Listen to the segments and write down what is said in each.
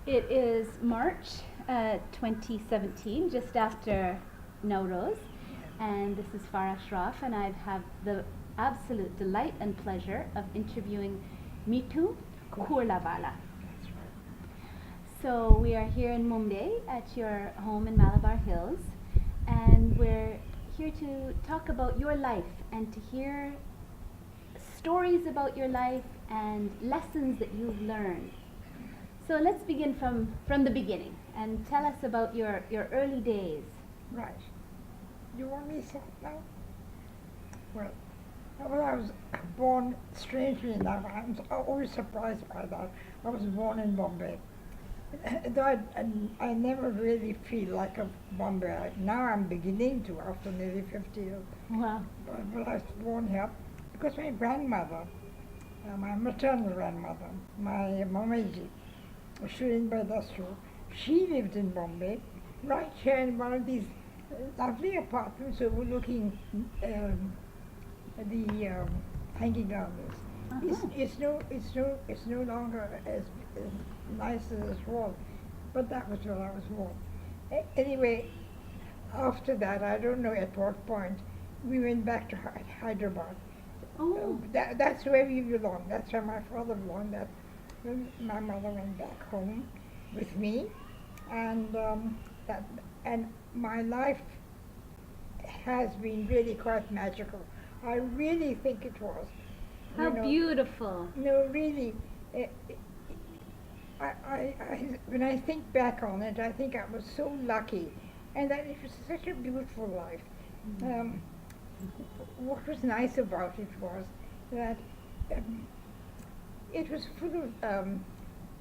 It is March 2017, just after Nowruz, and this is Farah Shroff, and I have the absolute delight and pleasure of interviewing Mithoo Coorlawala. So we are here in Mumbai at your home in Malabar Hills, and we're here to talk about your life and to hear stories about your life and lessons that you've learned. So let's begin from the beginning and tell us about your early days. Right. You want me to start now? Well, I was born, strangely enough, I'm always surprised by that. I was born in Bombay. Though I never really feel like a Bombayite. Now I'm beginning to after nearly 50 years. Wow. But I was born here because my grandmother, my maternal grandmother, my Mamaji, Shirin Badastro, she lived in Bombay, right here in one of these lovely apartments overlooking the Hanging Gardens. It's no longer as nice as it was, but that was where I was born. Anyway, after that, I don't know at what point, we went back to Hyderabad. Oh. That's where we belong. That's where my father belonged. That when my mother went back home with me, and and my life has been really quite magical. I really think it was. How beautiful. No, really. When I think back on it, I think I was so lucky, and that it was such a beautiful life. What was nice about it was that it was full of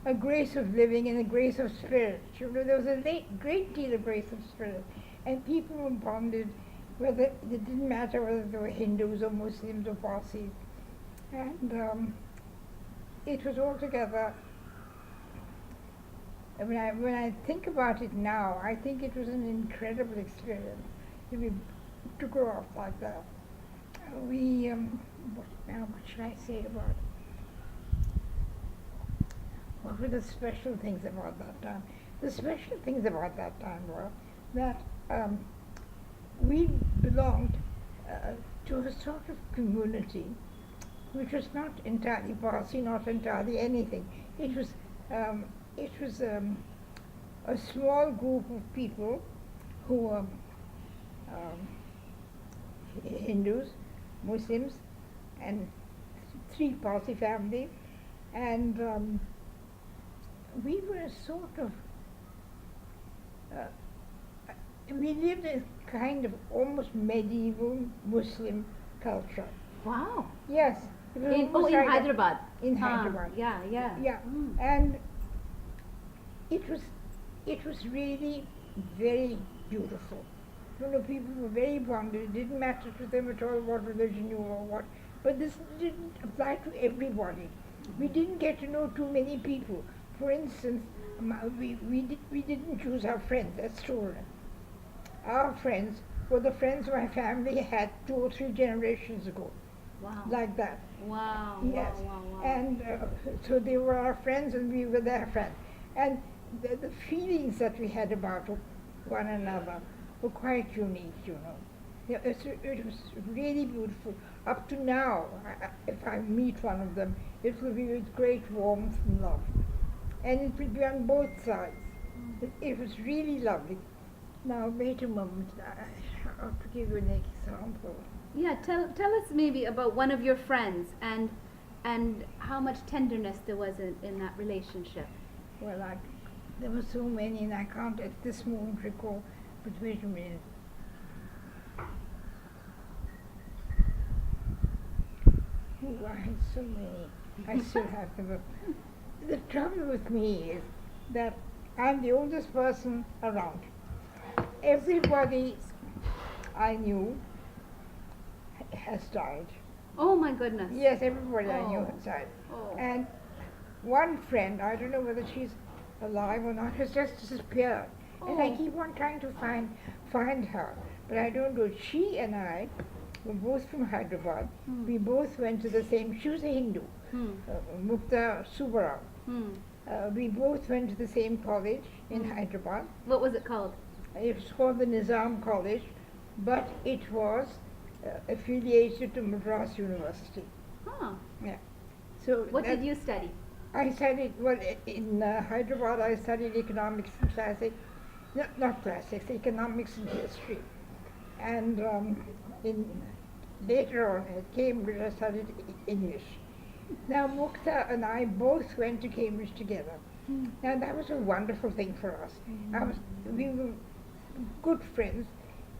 a grace of living and a grace of spirit. You know, there was a great deal of grace of spirit, and people were bonded. Whether it didn't matter whether they were Hindus or Muslims or Parsis, and it was altogether. When I think about it now, I think it was an incredible experience to grow up like that. What should I say about it? What were the special things about that time? The special things about that time were that we belonged to a sort of community which was not entirely Parsi, not entirely anything. It was a small group of people who were Hindus, Muslims, and 3 Parsi families, and we were sort of we lived in a kind of almost medieval Muslim culture. Wow. Yes. In Hyderabad. In Hyderabad. Yeah. Yeah. And it was really very beautiful. You know, people were very bonded. It didn't matter to them at all what religion you were or what. But this didn't apply to everybody. We didn't get to know too many people. For instance, we didn't choose our friends. That's true. Our friends were the friends my family had 2 or 3 generations ago. Wow. Like that. Wow. Yes. Wow. And so they were our friends and we were their friends. And the feelings that we had about one another were quite unique, you know. Yeah, it was really beautiful. Up to now, if I meet one of them, it will be with great warmth and love. And it will be on both sides. It was really lovely. Now, wait a moment. I have to give you an example. Yeah, tell us maybe about one of your friends and how much tenderness there was in that relationship. Well, there were so many, and I can't at this moment recall. But wait a minute. Oh, I had so many. I still have them. The trouble with me is that I'm the oldest person around. Everybody I knew has died. Oh my goodness. Yes, everybody I knew has died. Oh. And one friend, I don't know whether she's alive or not, has just disappeared. And I keep on trying to find her, but I don't know. She and I were both from Hyderabad. We both went to the same. She was a Hindu, Mukta Subarao, We both went to the same college in Hyderabad. What was it called? It was called the Nizam College, but it was affiliated to Madras University. Huh. Yeah. So What did you study? I studied, well, in Hyderabad I studied economics and classics, not classics, economics and history. And later on at Cambridge I studied English. Now Mukta and I both went to Cambridge together. Now that was a wonderful thing for us. We were good friends,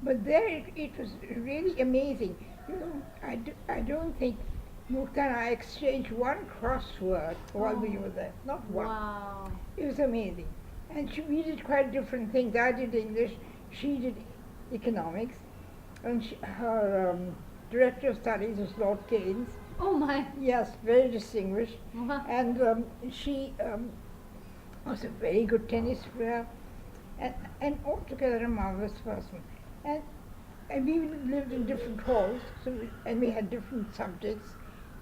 but there it was really amazing. You know, I don't think Mukta and I exchanged one crossword while we were there, not one. Wow. It was amazing. And we did quite different things. I did English, she did economics, and her director of studies was Lord Keynes. Oh my. Yes, very distinguished. Wow. And she was a very good tennis player, and altogether a marvelous person. And we lived in different halls, and we had different subjects.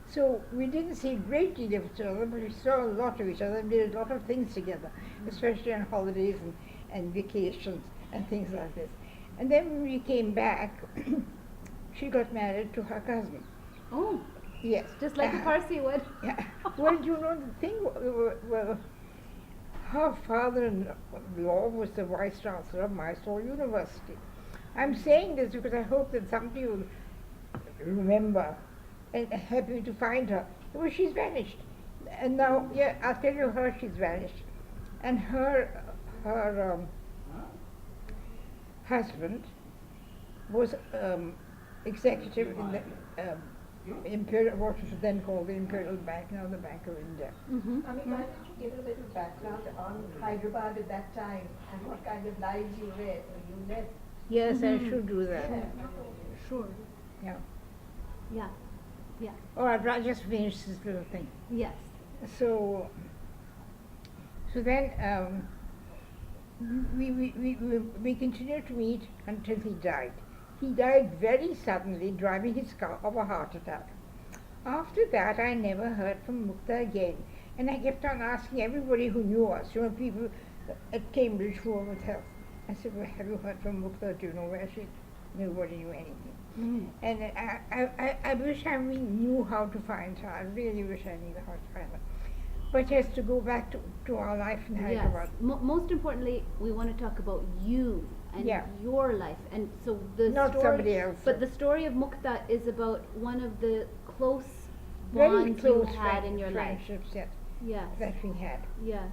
So we didn't see a great deal of each other, but we saw a lot of each other and did a lot of things together, especially on holidays and vacations and things like this. And then when we came back, she got married to her cousin. Oh, Yes. just like a Parsi would. Yeah. Well, you know, the thing, well, her father-in-law was the vice chancellor of Mysore University. I'm saying this because I hope that somebody will remember and help me to find her. Well, she's vanished. And now, yeah, I'll tell you how she's vanished. And her husband was executive in the Imperial, what was then called the Imperial Bank, now the Bank of India. Mm-hmm. I mean, why don't you give a little background on Hyderabad at that time and what kind of lives you led? Yes, I should do that. Sure. Yeah. Yeah. Yeah. All right, I'll just finish this little thing. Yes. So then we continued to meet until he died. He died very suddenly, driving his car of a heart attack. After that, I never heard from Mukta again, and I kept on asking everybody who knew us, you know, people at Cambridge who were with health. I said, well, have you heard from Mukta? Do you know where she is? Nobody knew anything. And I wish I really knew how to find her. I really wish I knew how to find her. But yes, to go back to our life in Yes. Hyderabad. Most importantly, we want to talk about you and Yeah. your life. And so the Not story, somebody else. But the story of Mukta is about one of the close Very bonds close you had in your life. friendships, yes, Yes. that we had. Yes.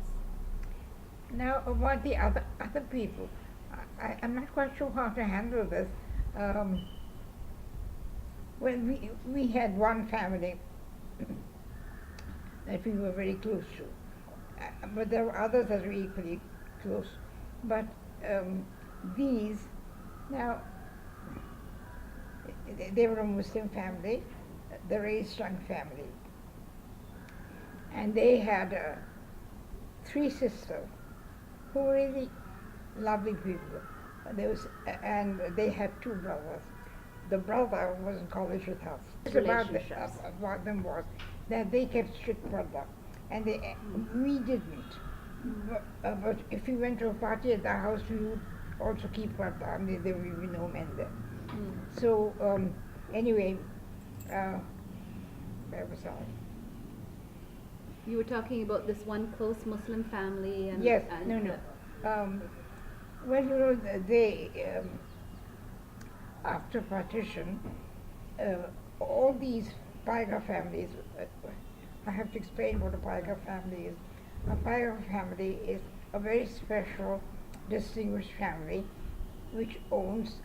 Now about the other people, I'm not quite sure how to handle this. Well, we had one family that we were very close to, but there were others that were equally close. But these, now, they were a Muslim family, the raised young family, and they had 3 sisters who were really lovely people. And they had 2 brothers. The brother was in college with us. Relationships. About them was that they kept strict brother, and we didn't. But if we went to a party at their house, we would also keep brother. I mean, there would be no men there. So anyway, where was I? You were talking about this one close Muslim family and Yes, and no. Well, you know, they after partition, all these Paiga families, I have to explain what a Paiga family is. A Paiga family is a very special, distinguished family which owns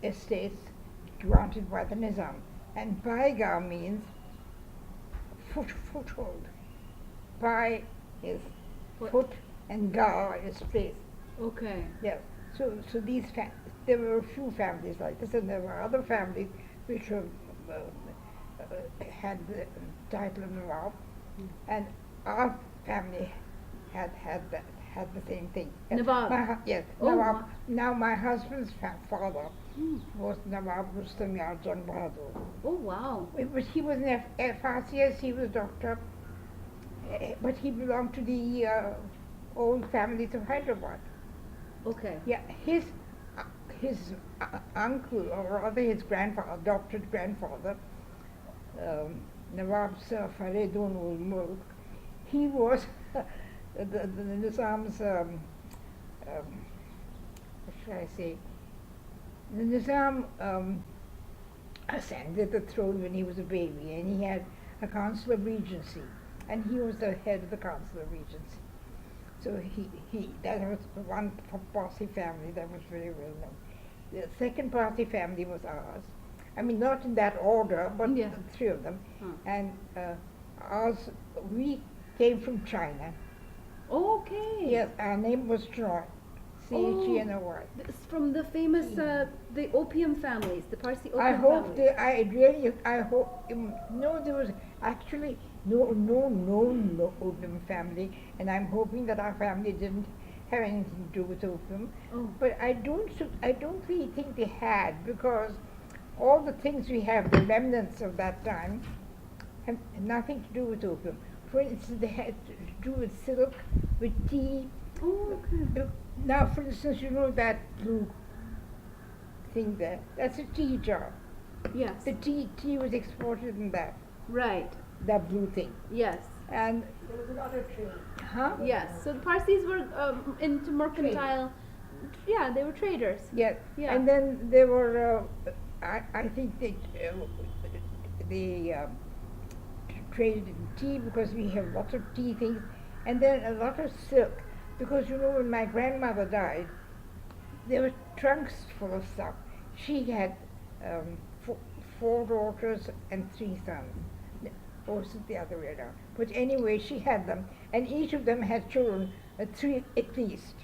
estates granted by the Nizam. And Paiga means foothold. Pai is foot and Ga is place. Okay. Yeah. So these there were a few families like this, and there were other families which were, had the title of Nawab, and our family had the same thing. Nawab. Yes, Oh, Nawab. wow. Now my husband's father was Nawab Rustam Yar Jang Bahadur. Oh wow. But he was an FRCS, he was doctor but he belonged to the old families of Hyderabad. Okay. Yeah, uh, his uncle, or rather his grandfather, adopted grandfather, Nawab Sir Faridun ul Mulk, he was the Nizam's, what should I say, the Nizam ascended the throne when he was a baby, and he had a council of regency, and he was the head of the council of regency. So that was one Parsi family that was very well known. The second Parsi family was ours. I mean, not in that order, but Yeah. the three of them. Huh. And ours, we came from China. Okay. Yes, our name was Chinoy, C-H-E-N-O-Y. It's from the famous, the opium families, the Parsi opium I hope families. I hope, no, there was actually no opium family, and I'm hoping that our family didn't have anything to do with opium. Oh. But I don't really think they had, because all the things we have, the remnants of that time, have nothing to do with opium. For instance, they had to do with silk, with tea. Oh, okay. Now, for instance, you know that blue thing there? That's a tea jar. Yes. The tea was exported in that Right. blue thing. Yes. And, There was a lot of trade. huh? Yes. So the Parsis were into mercantile. Yeah, they were traders. Yeah. Yeah. And then there were, I think they traded in tea, because we have lots of tea things, and then a lot of silk, because you know when my grandmother died, there were trunks full of stuff. She had four daughters and 3 sons. Or is it the other way around? But anyway, she had them, and each of them had children, 3 at least.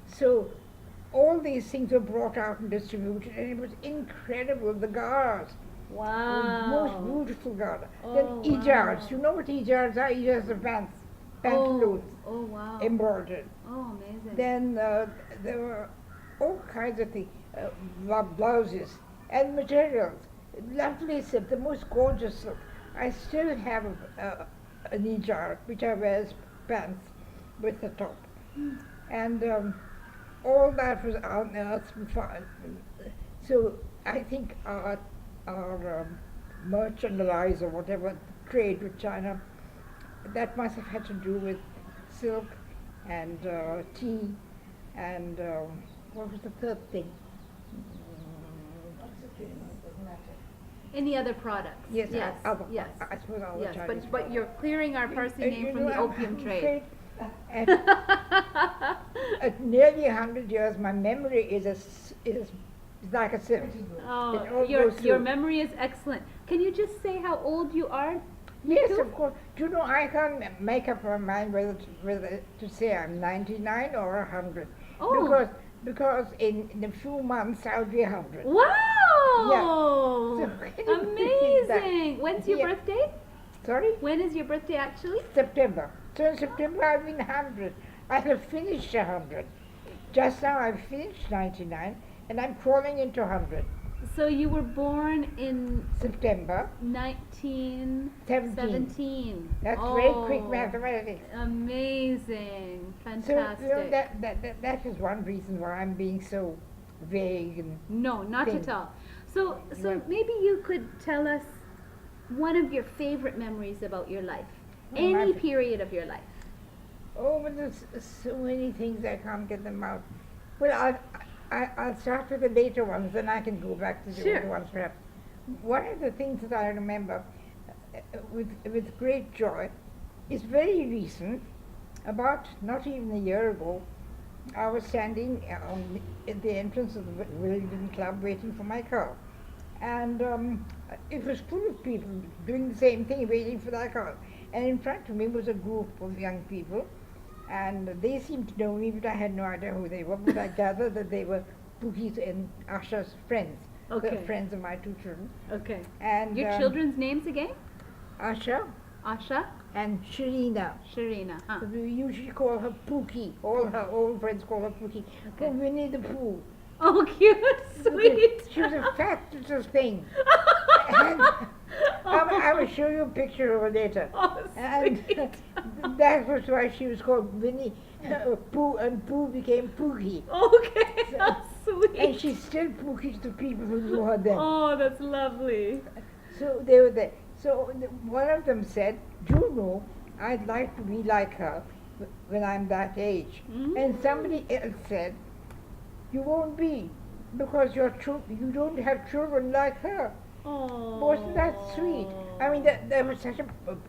So all these things were brought out and distributed, and it was incredible. The gars, Wow. most beautiful gars. Oh, Then wow. ejars. You know what ejars are? Ejars are pantaloons, Oh, wow. embroidered. Oh, amazing. Then there were all kinds of things, blouses and materials, lovely silk, the most gorgeous silk. I still have an ejar which I wear as pants with the top, and all that was unearthed before. So I think our merchandise or whatever trade with China, that must have had to do with silk and tea and what was the third thing? Doesn't matter. Any other products? Yes, Yes. other, Yes. I suppose other Yes. Chinese But you're clearing our Parsi And name you from know, the opium I'm trade. afraid at nearly 100 years, my memory is like a sieve. Pretty good. It Oh, all your goes your through. memory is excellent. Can you just say how old you are? Yes, Mithoo? of course. Do you know, I can't make up my mind whether to say I'm 99 or 100. Oh. Because in a few months I'll be 100. Wow! So can you believe that? Amazing. When's your Yeah. birthday? Sorry? When is your birthday actually? September. So in September I'll be 100. I have finished 100. Just now I've finished 99 and I'm crawling into 100. So you were born in September 1917. That's very quick Oh, mathematics. Amazing. So Fantastic. you know, that is one reason why I'm being so vague and No, not thing. at all. So Right. maybe you could tell us one of your favorite memories about your life. Oh, Any my- period of your life. oh, but there's so many things I can't get them out. Well, I'll start with the later ones, then I can go back to the Sure. older ones perhaps. One of the things that I remember with great joy is very recent. About not even a year ago, I was standing at the entrance of the Wellington Club waiting for my car. And it was full of people doing the same thing, waiting for their car. And in front of me was a group of young people, and they seemed to know me, but I had no idea who they were. But I gathered that they were Pookie's and Asha's friends, Okay. the friends of my 2 children. Okay. And Your children's names again? Asha Asha, and Sharina. Sharina. Huh. So we usually call her Pookie. All her old friends call her Pookie. Okay. Oh, Winnie the Pooh. Oh, cute, sweet. She was a fat little thing. And I will show you a picture of her later. Oh, And sweet. That was why she was called Winnie Pooh, and Pooh became Poogie. Okay, So- how sweet. And she's still Poogie to the people who knew her then. Oh, that's lovely. So they were there. So one of them said, "Do you know, I'd like to be like her when I'm that age." And somebody else said, "You won't be, because you don't have children like her." Oh. Wasn't that sweet? I mean, that was such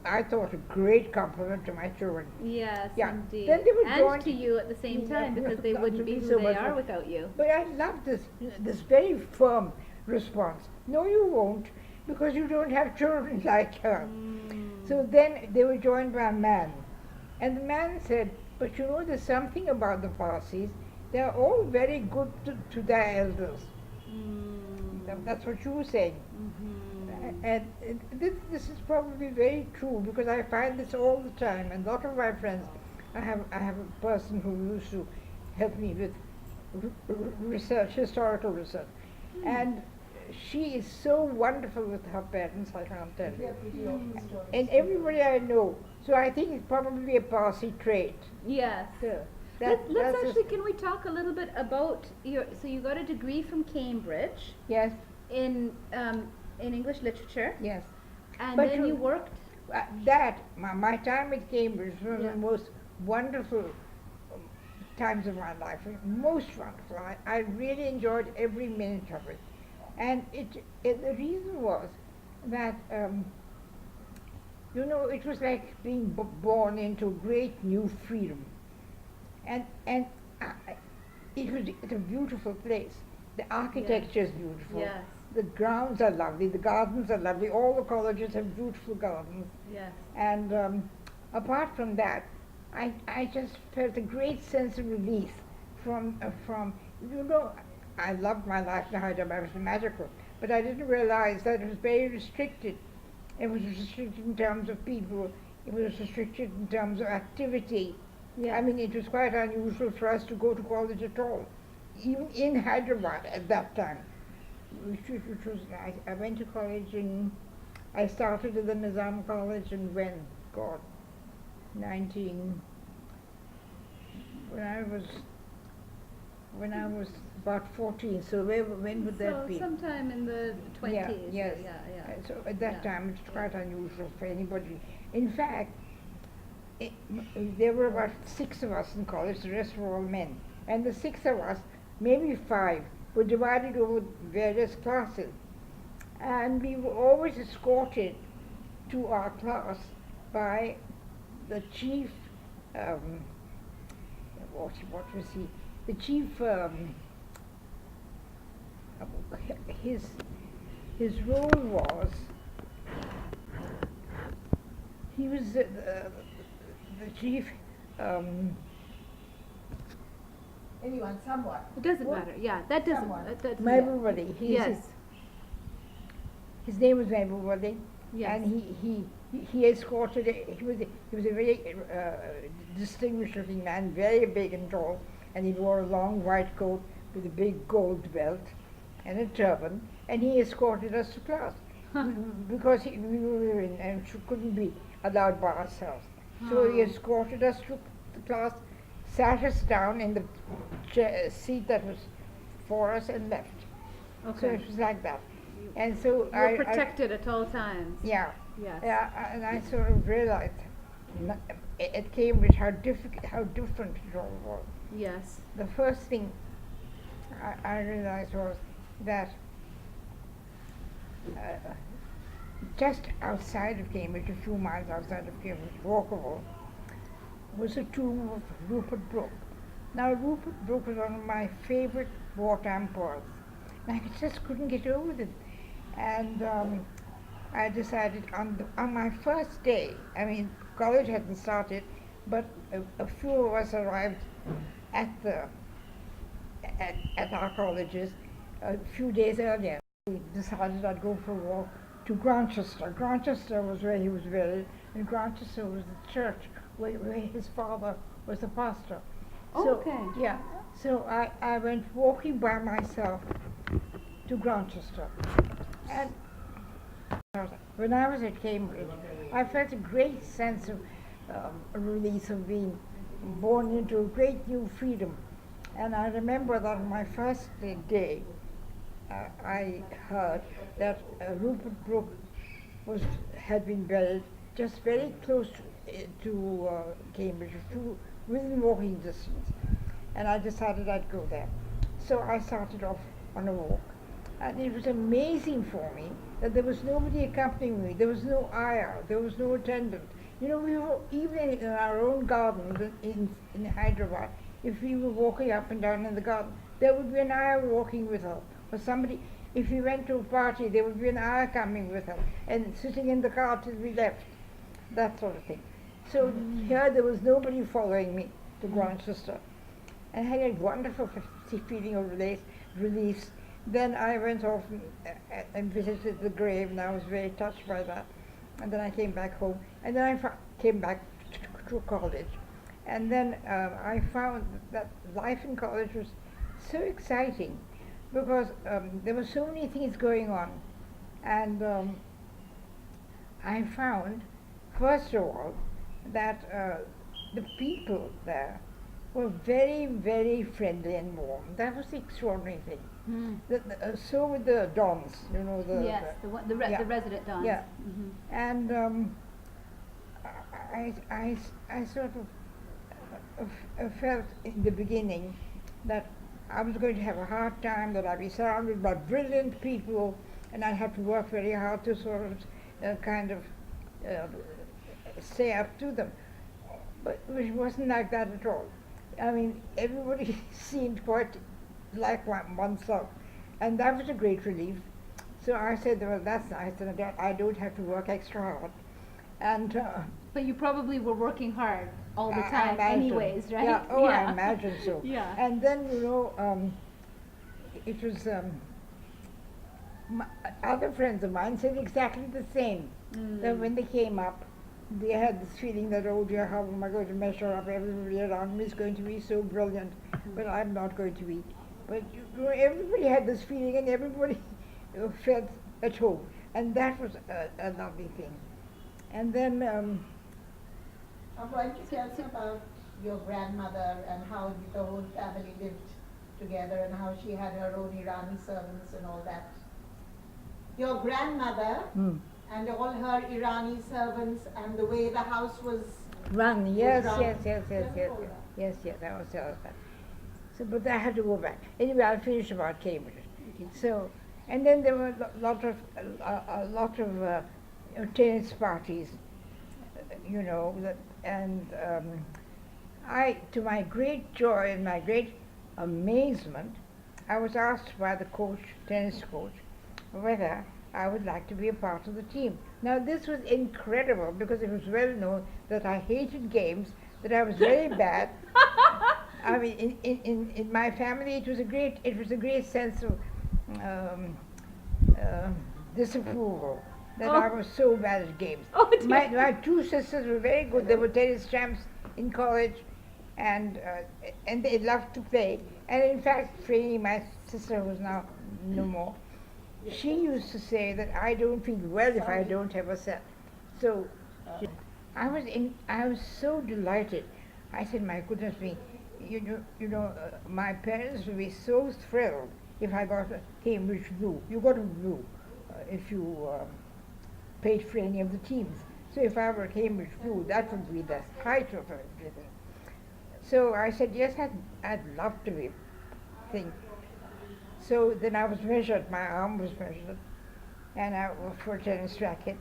I thought, a great compliment to my children. Yes, Yeah. indeed. Then they were and joined- to you at the same time, Yeah, because they not wouldn't to be me who so they much, are but- without you. But I love this very firm response. "No, you won't, because you don't have children like her." So then they were joined by a man. And the man said, "But you know, there's something about the Parsis. They're all very good to their elders." That's what you were saying. And this is probably very true, because I find this all the time. And a lot of my friends, I have a person who used to help me with research, historical research. And she is so wonderful with her parents, I can't tell We you. are pretty open stories. And everybody I know. So I think it's probably a Parsi trait. Yes. So Let's that's actually, can we talk a little bit about so you got a degree from Cambridge yes, in English literature, yes. and But then you- you worked. My time at Cambridge was one of Yeah. the most wonderful times of my life. Most wonderful. I really enjoyed every minute of it. And the reason was that, it was like being born into a great new freedom. And it's a beautiful place. The architecture is beautiful. Yes. The grounds are lovely. The gardens are lovely. All the colleges have beautiful gardens. Yes. And apart from that, I just felt a great sense of release from I loved my life in Hyderabad. It was magical, but I didn't realize that it was very restricted. It was restricted in terms of people. It was restricted in terms of activity. Yeah. I mean, it was quite unusual for us to go to college at all, even in Hyderabad at that time. I went to college I started at the Nizam College and when when I was about 14. So when would that be? Sometime in the 20s. Yeah, yes. Yeah. So at that time, it's quite unusual for anybody. In fact, there were about 6 of us in college. The rest were all men, and the 6 of us, maybe 5, were divided over various classes, and we were always escorted to our class by the chief. What was he? The chief. His role was. He was the chief. Anyone, someone. It doesn't What? matter. Yeah, that doesn't. Someone. That's Mahbubali. Yes. His name was Mahbubali, Yes. and he escorted. He was a very distinguished looking man, very big and tall, and he wore a long white coat with a big gold belt and a turban, and he escorted us to class because we were in and couldn't be allowed by ourselves. So he escorted us to the class, sat us down in the seat that was for us, and left. So Okay. it was like that. And so You're protected at all times. yeah. Yes. Yeah, and I sort of realized at Cambridge how different it all was. Yes. The first thing I realized was that just outside of Cambridge, a few miles outside of Cambridge, walkable, was the tomb of Rupert Brooke. Now, Rupert Brooke was one of my favorite wartime poets. And I just couldn't get over it. And I decided on my first day, I mean, college hadn't started, but a few of us arrived at our colleges a few days earlier. We decided I'd go for a walk to Grantchester. Grantchester was where he was buried, and Grantchester was the church where his father was the pastor. So, Okay. yeah. So I went walking by myself to Grantchester. And when I was at Cambridge, I felt a great sense of release of being born into a great new freedom. And I remember that on my first day, I heard that Rupert Brooke had been buried just very close to Cambridge, within walking distance. And I decided I'd go there. So I started off on a walk. And it was amazing for me that there was nobody accompanying me. There was no ayah, there was no attendant. You know, we were, even in our own garden in Hyderabad, if we were walking up and down in the garden, there would be an ayah walking with her. Or somebody, if we went to a party, there would be an ayah coming with her and sitting in the car till we left. That sort of thing. So here there was nobody following me to Grantchester. And I had a wonderful feeling of release. Then I went off and visited the grave, and I was very touched by that. And then I came back home, and then I came back to college. And then I found that life in college was so exciting because there were so many things going on. And I found, first of all, that the people there were very, very friendly and warm. That was the extraordinary thing. So with the dons, you know, the resident dons. Yeah, and I sort of felt in the beginning that I was going to have a hard time, that I'd be surrounded by brilliant people, and I'd have to work very hard to sort of kind of stay up to them. But it wasn't like that at all. I mean, everybody seemed quite like oneself, and that was a great relief. So I said, well, that's nice, and I don't have to work extra hard. And but you probably were working hard all the time anyways, right? Yeah, I imagine so. Yeah. And then, you know, it was, other friends of mine said exactly the same. That when they came up, they had this feeling that, oh dear, how am I going to measure up? Everybody around me is going to be so brilliant, but I'm not going to be. But you know, everybody had this feeling, and everybody felt at home, and that was a lovely thing. And then why don't you tell us about your grandmother and how the whole family lived together and how she had her own Irani servants and all that? Your grandmother and all her Irani servants and the way the house was run. Yes, run. yes, I was telling that. So, but I had to go back. Anyway, I'll finish about Cambridge. Okay. So, and then there were a lot of tennis parties, you know, and I, to my great joy and my great amazement, I was asked by the tennis coach, whether I would like to be a part of the team. Now this was incredible because it was well known that I hated games, that I was very bad. I mean, in my family, it was a great sense of disapproval that I was so bad at games. Oh, My two sisters were very good. They were tennis champs in college, and they loved to play. And in fact, Franny, my sister, who's now no more, she used to say that I don't feel well if I don't have a set. So I was so delighted. I said, my goodness me, you know, my parents would be so thrilled if I got a Cambridge blue. You got a blue if you paid for any of the teams. So if I were a Cambridge blue, that would be the height of everything. So I said, yes, I'd love to be thing. So then I was measured, my arm was measured, and for a tennis racket.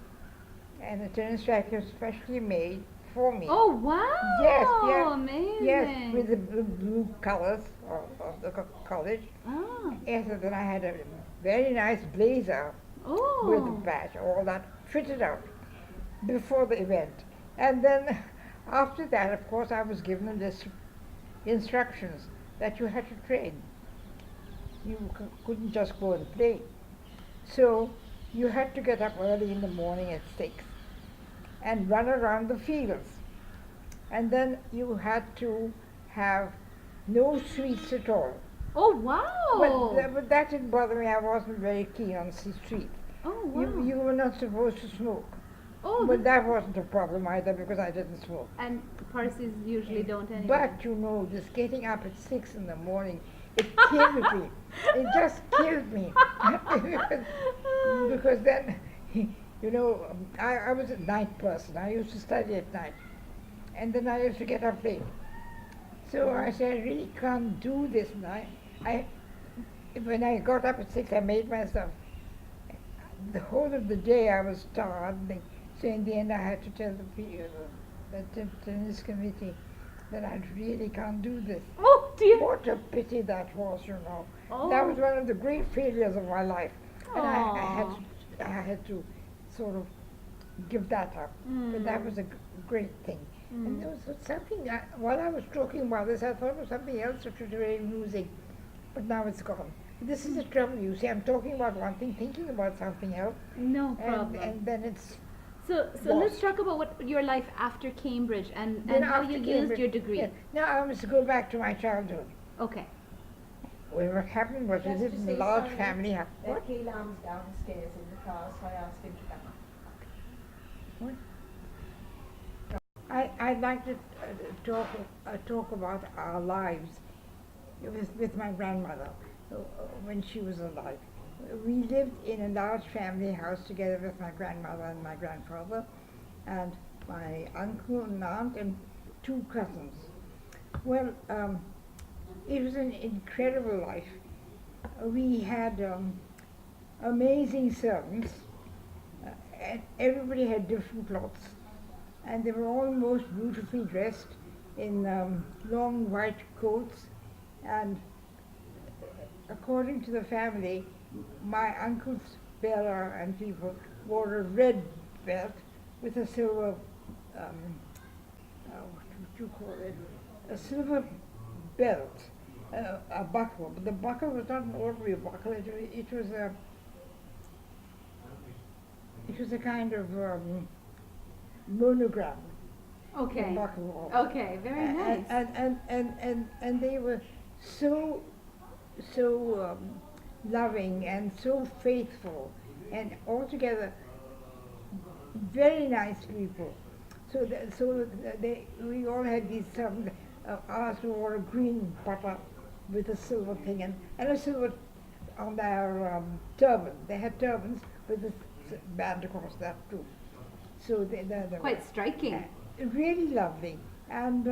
And the tennis racket was specially made for me. Oh, wow! Yes, Amazing! Yes, with the blue colors of the college. Oh. Yes, and then I had a very nice blazer with a patch, all that fitted out before the event. And then after that, of course, I was given a list of instructions that you had to train. You couldn't just go and play. So you had to get up early in the morning at 6 and run around the fields. And then you had to have no sweets at all. Oh, wow! But that didn't bother me. I wasn't very keen on sweets. Oh, wow. You were not supposed to smoke. Oh, But that wasn't a problem either because I didn't smoke. and Parsis usually don't anyway. But you know, this getting up at 6 in the morning, it killed me. It just killed me. Because then, you know, I was a night person. I used to study at night. And then I used to get up late. So I said, I really can't do this now. When I got up at 6, I made myself. The whole of the day I was tired. So in the end, I had to tell the tennis committee that I really can't do this. Oh dear. What a pity that was, you know. Oh. That was one of the great failures of my life. And Aw. I had to sort of give that up. But that was a great thing. And there was something, while I was talking about this, I thought of something else which was very amusing. But now it's gone. This is the trouble, you see. I'm talking about one thing, thinking about something else. No problem. And then it's So let's talk about what your life after Cambridge and how you used your degree. Yeah. Now I must go back to my childhood. Okay. Well, what happened was we Just lived to in a say large sorry, family. What? Kaylam's downstairs in the car, so I asked him to come up. I'd like to talk about our lives with my grandmother when she was alive. We lived in a large family house together with my grandmother and my grandfather, and my uncle and aunt and 2 cousins. Well, it was an incredible life. We had amazing servants, and everybody had different clothes. And they were all most beautifully dressed in long white coats. And according to the family, my uncles Bella and people wore a red belt with a silver, what would you call it? A silver belt, a buckle. But the buckle was not an ordinary buckle. It was a kind of monogram. Okay. Buckle. Okay. Very nice. And they were so loving and so faithful, and altogether very nice people. We all had these ours wore a green butter with a silver thing and a silver on their turban. They had turbans with a band across that too. So they Quite striking. really lovely, and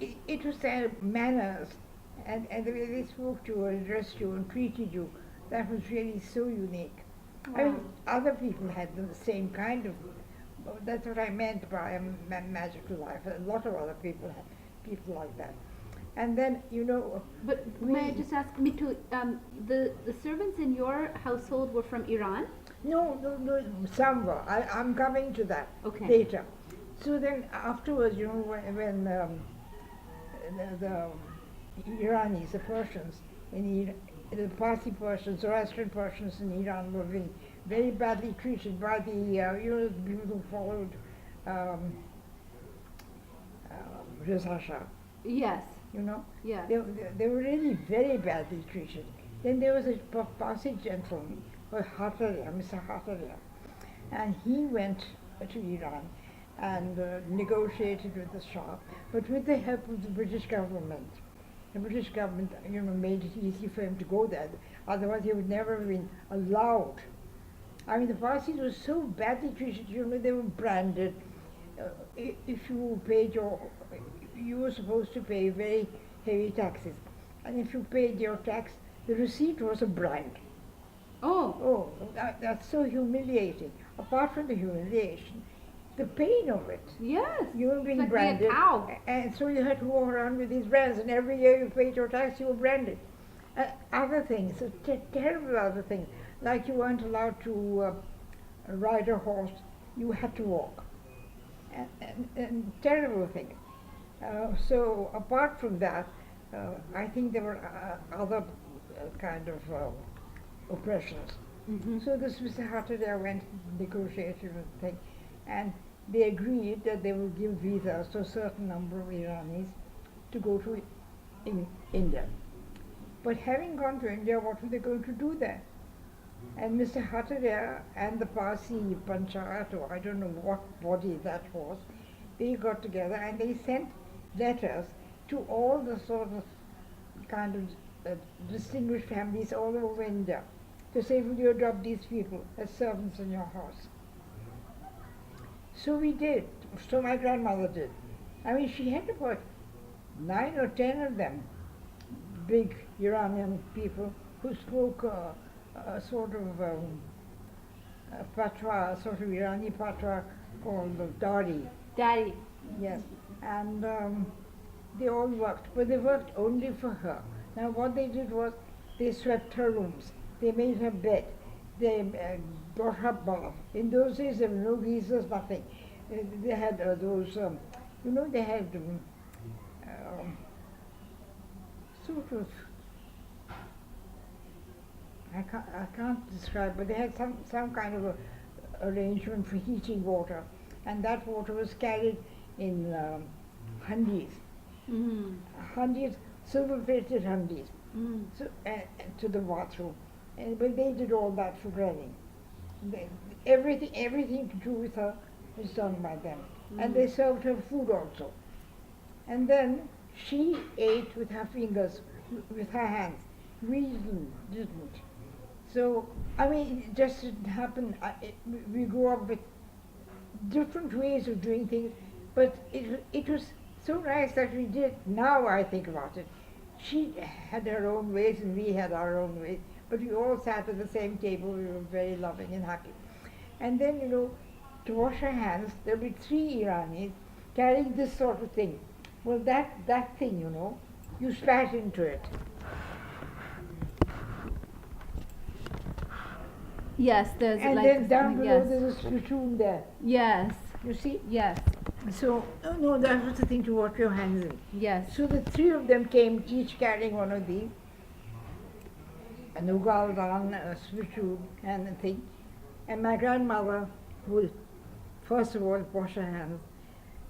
it was their manners and the way they spoke to you, addressed you, and treated you. That was really so unique. I mean, other people had the same kind of. That's what I meant by a magical life. A lot of other people had people like that. And then, you know. But may I just ask, Mithoo, the servants in your household were from Iran? No, some were. I'm coming to that later. So then afterwards, you know, when the Iranis, the Persians, the Parsi Persians, Zoroastrian Persians in Iran were being very badly treated by the, the people who followed Reza Shah. Yes. You know? Yeah. They were really very badly treated. Then there was a Parsi gentleman, Mr. Hataria, and he went to Iran and negotiated with the Shah, but with the help of the British government. The British government, you know, made it easy for him to go there. Otherwise, he would never have been allowed. I mean, the Parsis were so badly treated. You know, they were branded. If you paid you were supposed to pay very heavy taxes, and if you paid your tax, the receipt was a brand. Oh. That's so humiliating. Apart from the humiliation, the pain of it. Yes. You were being like branded, being a cow. and so you had to walk around with these brands, and every year you paid your tax, you were branded. Other things, terrible other things, like you weren't allowed to ride a horse, you had to walk, and terrible things. So apart from that, I think there were other kind of oppressions. Mm-hmm. So this Mr. Hataria went and negotiated with the thing, and they agreed that they would give visas to a certain number of Iranis to go to India. But having gone to India, what were they going to do there? And Mr. Hatteria and the Parsi Panchayat, or I don't know what body that was, they got together and they sent letters to all the sort of kind of distinguished families all over India to say, will you adopt these people as servants in your house? So we did. So my grandmother did. I mean, she had about 9 or 10 of them, big Iranian people who spoke a sort of patois, a sort of Irani patois called Dari. Daddy. Yes, and they all worked, but they worked only for her. Now what they did was they swept her rooms, they made her bed, they brought her bath. In those days there were no geysers, nothing. They had those, they had sort of, I can't describe, but they had some kind of a arrangement for heating water, and that water was carried in handis, handis, silver-plated handis, so, to the bathroom. But they did all that for granny. Everything to do with her was done by them, and they served her food also. And then she ate with her fingers, with her hands. We didn't. So, I mean, it just didn't happen. We grew up with different ways of doing things, but it was so nice that we did. Now I think about it. She had her own ways and we had our own ways, but we all sat at the same table. We were very loving and happy. And then, to wash our hands, there would be 3 Iranis carrying this sort of thing. Well, that thing, you spat into it. Yes, there's And like then down below yes. there's a spittoon there. Yes. You see? Yes. So, no, that was the thing to wash your hands in. Yes. So the 3 of them came, each carrying one of these, an ugaldan, a spittoon, and a thing. And my grandmother would, first of all, wash her hands.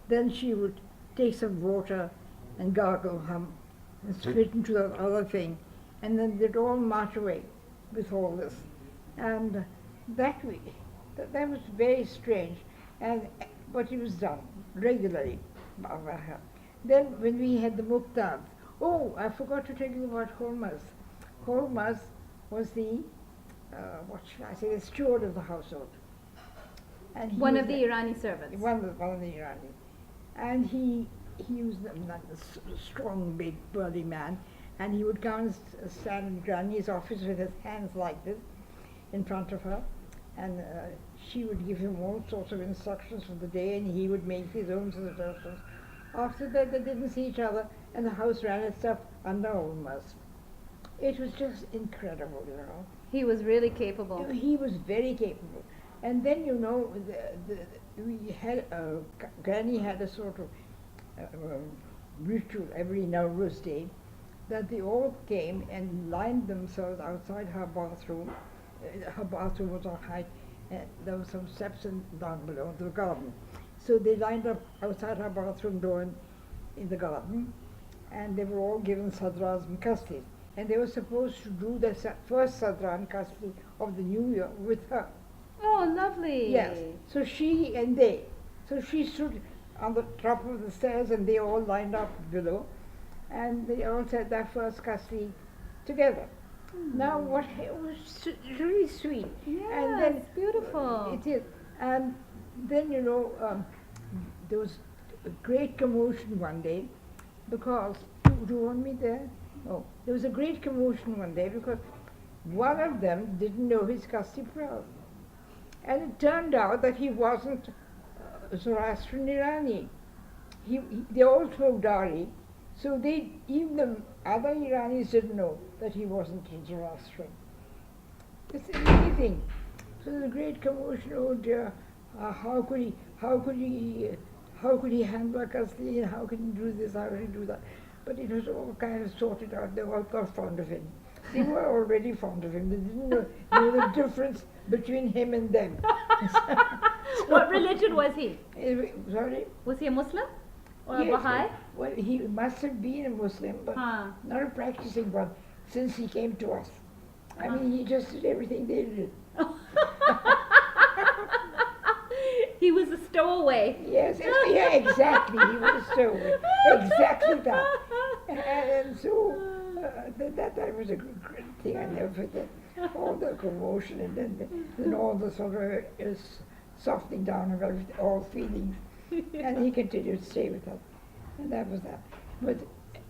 Then she would take some water and gargle them and spit into the other thing. And then they'd all march away with all this. And that was very strange. But it was done regularly by her. Then when we had the muqtads, I forgot to tell you about Hormuz. Hormuz was the, the steward of the household. And One of the Irani servants. One of the Irani. And he was a strong, big, burly man, and he would come and stand in Granny's office with his hands like this in front of her, and she would give him all sorts of instructions for the day, and he would make his own suggestions. After that, they didn't see each other, and the house ran itself under Olmers. It was just incredible, He was really capable. He was very capable. And then, we had, Granny had a sort of ritual every Nowruz day, that they all came and lined themselves outside her bathroom. Her bathroom was on height, there were some steps down below the garden. So they lined up outside her bathroom door in the garden, and they were all given sadras and kastis. And they were supposed to do the first sadra and kasti of the new year with her. Oh, lovely. Yes. So she and they. So she stood on the top of the stairs and they all lined up below. And they all said their first kasti together. Now it was really sweet. Yes, and then, beautiful. It is. And then, there was a great commotion one day because, do you want me there? Oh, there was a great commotion one day because one of them didn't know his kasti prayer. And it turned out that he wasn't Zoroastrian Irani. They all spoke Dari, so even the other Iranis didn't know that he wasn't Zoroastrian. It's amazing. So there's a great commotion. Oh dear, how could he handle a kasti? How could he do this? How could he do that? But it was all kind of sorted out. They all got fond of him. They were already fond of him. They didn't know the difference between him and them. What religion was he? Sorry? Was he a Muslim or Yes, a Baha'i? Well, he must have been a Muslim, but not a practicing one, since he came to us. I mean, he just did everything they did. He was a stowaway. Yes, yeah, exactly. He was a stowaway. Exactly that. And so that was a good thing. I never forget all the commotion and then all the sort of softening down of all feelings. And he continued to stay with us. And that was that. But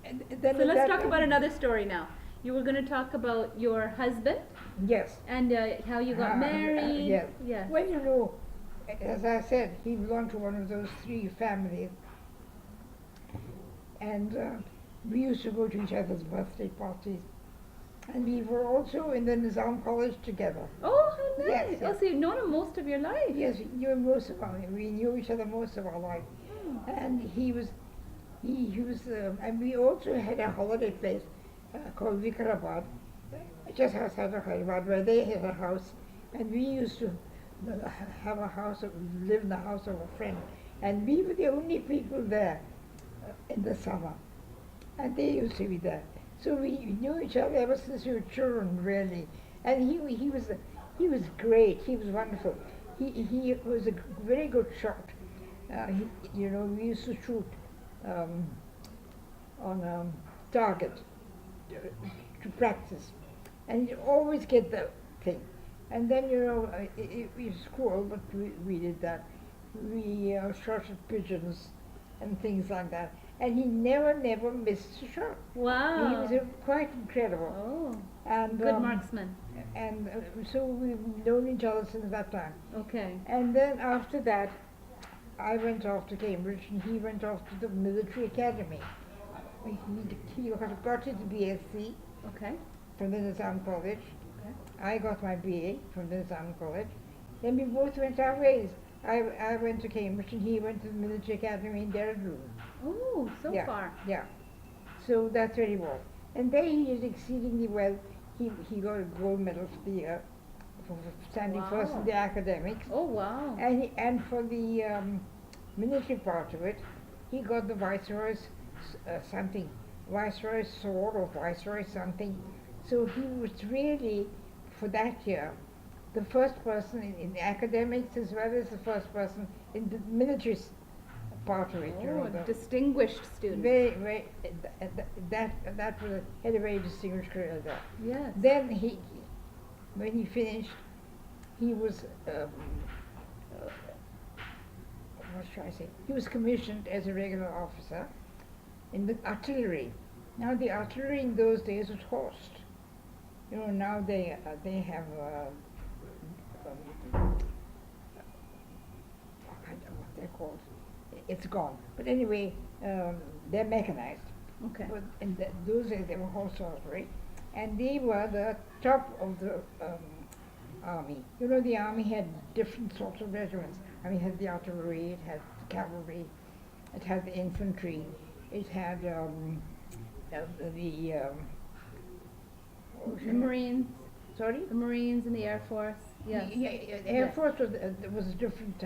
then So let's talk about another story now. You were going to talk about your husband Yes. and how you got married. Yes. Yes. Well, you know, as I said, he belonged to one of those three families. And we used to go to each other's birthday parties. And we were also in the Nizam College together. Oh, how nice. Yes, yes. Oh, so you've known him most of your life. Yes, we knew each other most of our life. Oh. And he was, and we also had a holiday place called Vikarabad, just outside of Hyderabad, where they had a house. And we used to have a house, live in the house of a friend. And we were the only people there in the summer. And they used to be there. So we knew each other ever since we were children, really. And he was great. He was wonderful. He was a very good shot. You know, we used to shoot on a target to practice, and he'd always get the thing. And then, you know, we school, but we did that. We shot at pigeons and things like that. And he never missed a shot. Wow. He was quite incredible. Oh. And Good marksman. And so we've known each other since that time. Okay. And then after that, I went off to Cambridge, and he went off to the military academy. He got his BSc Okay. from the Nizam College. Okay. I got my BA from the Nizam College. Then we both went our ways. I went to Cambridge, and he went to the military academy in Dehradun. Oh, so Yeah, far. yeah. So that's where he was. And there he did exceedingly well. He got a gold medal for the for standing first in Wow. the academics. Oh, wow. And for the military part of it, he got the Viceroy's something, Viceroy's sword or Viceroy something. So he was really, for that year, the first person in the academics as well as the first person in the military part of it. You know, Oh, distinguished student. very, that was had a very distinguished career there. Yes. Then when he finished, he was, what should I say? He was commissioned as a regular officer in the artillery. Now the artillery in those days was horsed. You know, now they have, I don't know what they're called. It's gone. But anyway, they're mechanized. Okay. But in those days, they were horse artillery, and they were the top of the army. You know, the army had different sorts of regiments. I mean, it had the artillery, it had the cavalry, it had the infantry, it had The Marines. Sorry? The Marines and the Air Force. Yes. Yeah, the Air Yes. Force was a different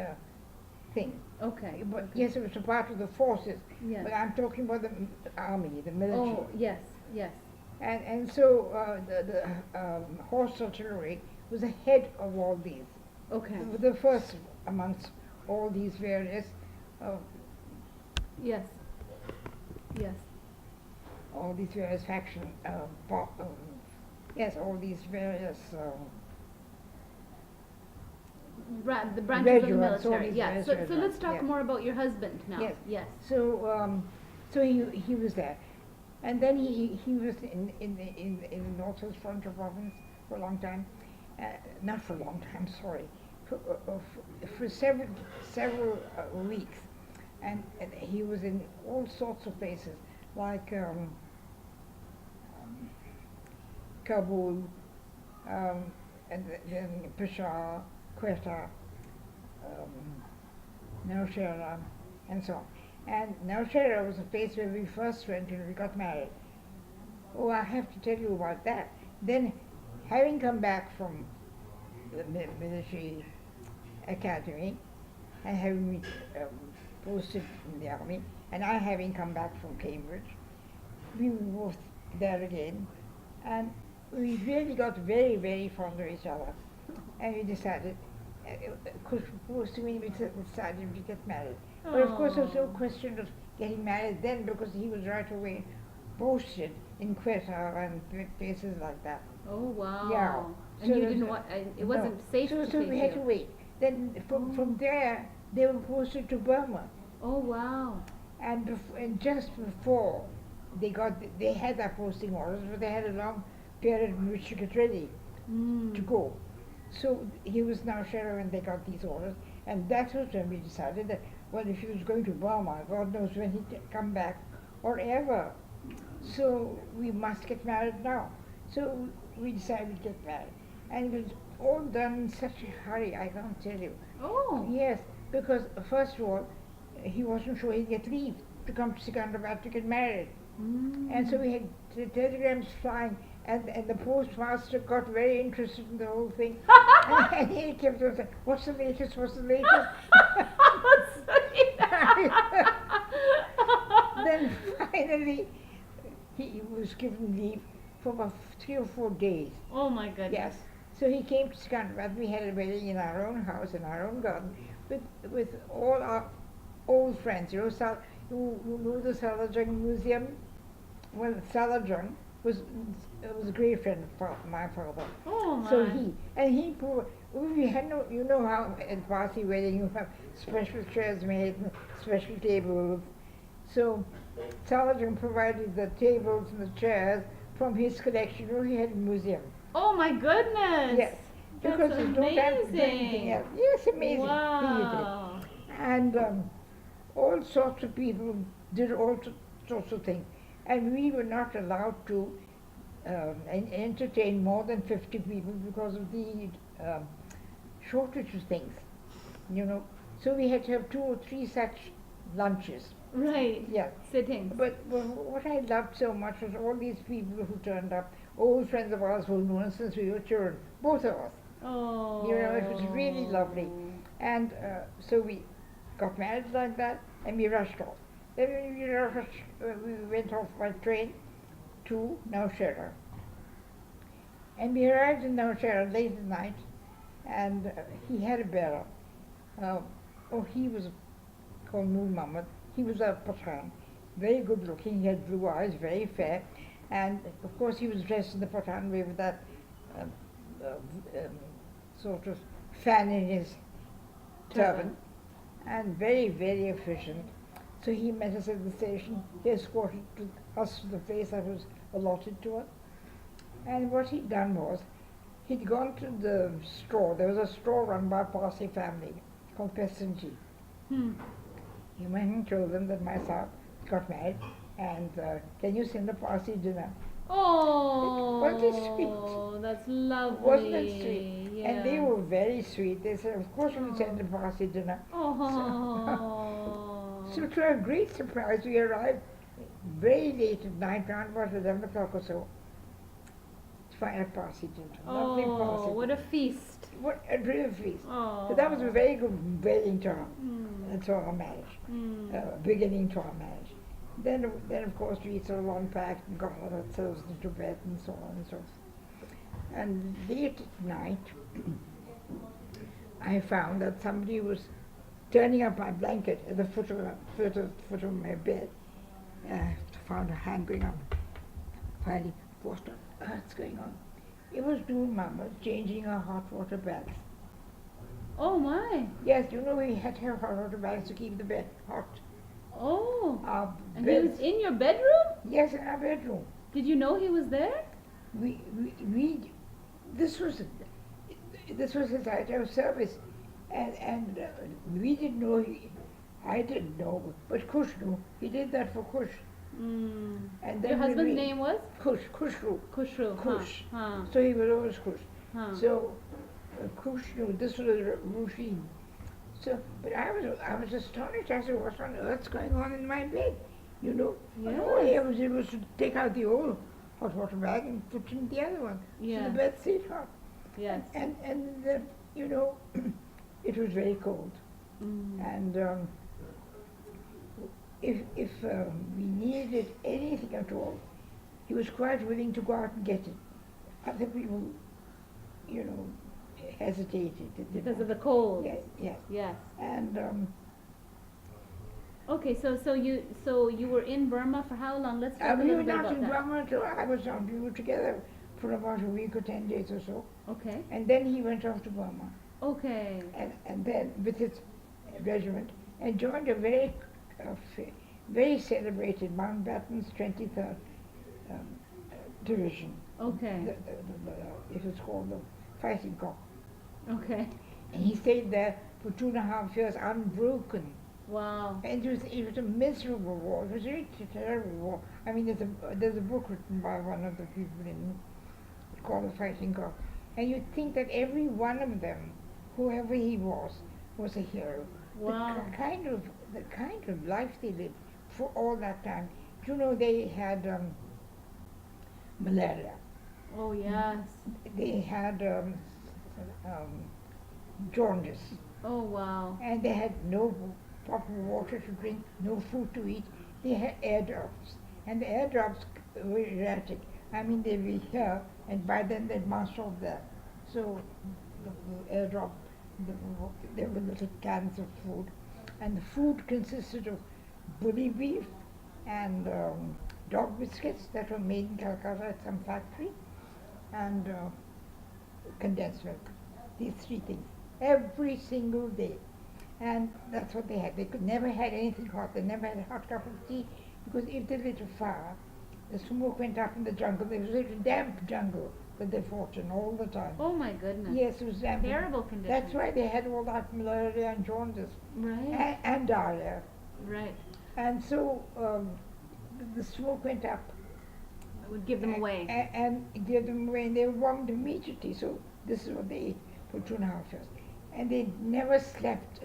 thing. Okay. But okay. yes, it was a part of the forces. Yes. But I'm talking about the army, the military. Oh, yes, yes. And so the horse artillery was the head of all these. Okay. The first amongst all these various, Yes. Yes. all these various faction, yes, all these various The branches of the Regiments, all military. these Yeah. various So let's regiments, talk yes. more about your husband now. Yes. Yes. So he was there, and then he was in the Northwest Frontier Province for a long time, not for a long time, sorry, for several weeks, and he was in all sorts of places like Kabul, and then Peshawar, Quetta, Nowshera, and so on. And Nowshera was a place where we first went when we got married. Oh, I have to tell you about that. Then, having come back from the military academy, and having been posted in the army, and I having come back from Cambridge, we were both there again. And we really got very, very fond of each other. And we decided, we decided to get married. But of course, there was no Oh. question of getting married then because he was right away posted in Quetta and places like that. Oh wow. Yeah. And So you there's didn't a- want. It No. wasn't safe So, to so take we had you. to wait. Then from there, they were posted to Burma. Oh wow. And just before they had their posting orders, but they had a long period in which to get ready Mm. to go. So he was now sheriff when they got these orders, and that was when we decided that, well, if he was going to Burma, God knows when he'd come back or ever. So we must get married now. So we decided to get married. And it was all done in such a hurry, I can't tell you. Oh. Yes, because first of all, he wasn't sure he'd get leave to come to Secunderabad to get married. Mm. And so we had telegrams flying, and the postmaster got very interested in the whole thing. and he kept on saying, what's the latest, what's the latest? Then finally, he was given leave for about 3 or 4 days. Oh my goodness. Yes. So he came to Secunderabad. We had a wedding in our own house, in our own garden, with all our old friends. You know, who know the Salajung Museum? Well, Salajung was a great friend of my father. Oh my. So we had no, you know how at Parsi wedding you have special chairs made, and special tables. So Salajung provided the tables and the chairs from his collection. You know, he had a museum. Oh my goodness. Yes, That's because there's no time to do anything amazing. else. Yes, amazing. Wow. He did. And all sorts of people did all sorts of things. And we were not allowed to entertain more than 50 people because of the shortage of things, you know. So we had to have 2 or 3 such lunches. Right. Yeah. Sittings. But what I loved so much was all these people who turned up, old friends of ours who've known us since we were children, both of us. Oh. You know, it was really lovely. And so we got married like that, and we rushed off. Then we went off by train to Nowshera. And we arrived in Nowshera late at night, and he had a bearer. He was called Noor Muhammad. He was a Pathan, very good looking. He had blue eyes, very fair, and of course he was dressed in the Pathan way with that sort of fan in his turban, and very, very efficient. So he met us at the station. He escorted us to the place that was allotted to us. And what he'd done was, he'd gone to the store. There was a store run by a Parsi family called Pesanji. Hmm. He went and told them that my son got married, and can you send a Parsi dinner? Oh. Wasn't it sweet? That's lovely. Wasn't it sweet? Yeah. And they were very sweet. They said, of course we'll send a Parsi dinner. Oh. So to our great surprise, we arrived very late at night, around about 11 o'clock or so, to find a Parsi dinner. Lovely Parsi Oh, what dinner. a feast. What a real feast. Oh. So that was a very good wedding to our, Mm. to our marriage, Mm. beginning to our marriage. Then of course we sort of unpacked and got ourselves into bed and so on and so forth. And late at night, I found that somebody was turning up my blanket at the foot of my bed. I found a hand going on. Finally, what on earth's going on? It was Noor Mama changing her hot water bags. Oh my. Yes, you know we had to have hot water bags to keep the bed hot. Oh. Our And he was beds, in your bedroom? yes, in our bedroom. Did you know he was there? This was his idea of service, and we didn't know. I didn't know, but Kush knew. He did that for Kush, Mm. and Your then husband's name was? Kushru. Kushru. Kush. Huh. So he was always Kush. Huh. So Kush knew this was a routine. So, but I was astonished. I said, "What on earth's going on in my bed?" You know. And all I was able to take out the old hot water bag and put in the other one. Yeah. So the bed stayed hot. Yes. And then, you know, it was very cold. Mm. And if we needed anything at all, he was quite willing to go out and get it. other people, you know, hesitated. They did Because not. of the cold. Yes, yes. Yes. And Okay, so you were in Burma for how long? Let's talk a we little were bit not about in that. Burma until I was on. We were together for about a week or 10 days or so. Okay. And then he went off to Burma. Okay. And then with his regiment and joined a very, very celebrated Mountbatten's 23rd um, Division. Okay. It was called the Fighting Cock. Okay. And he stayed there for 2.5 years unbroken. Wow. And it was a miserable war. It was a really terrible war. I mean, there's a book written by one of the people in called The Fighting Cock. And you'd think that every one of them, whoever he was a hero. Wow. The kind of life they lived for all that time. You know, they had malaria. Oh yes. They had jaundice. Oh wow. And they had no proper water to drink, no food to eat. They had air drops. And the air drops were erratic. I mean, they'd be here, and by then they'd march off there. So the air drop, there were little cans of food. And the food consisted of bully beef and dog biscuits that were made in Calcutta at some factory, and condensed milk. These three things, every single day. And that's what they had. They could never had anything hot. They never had a hot cup of tea, because if they lit a fire, the smoke went up in the jungle. There was a little damp jungle that they fought in all the time. Oh my goodness. Yes, it was damp. Terrible conditions. That's why they had all that malaria and jaundice Right. and diarrhea. Right. And so the smoke went up. It would give them away. And give them away, and they were warmed immediately. So this is what they ate for 2.5 years. And they never slept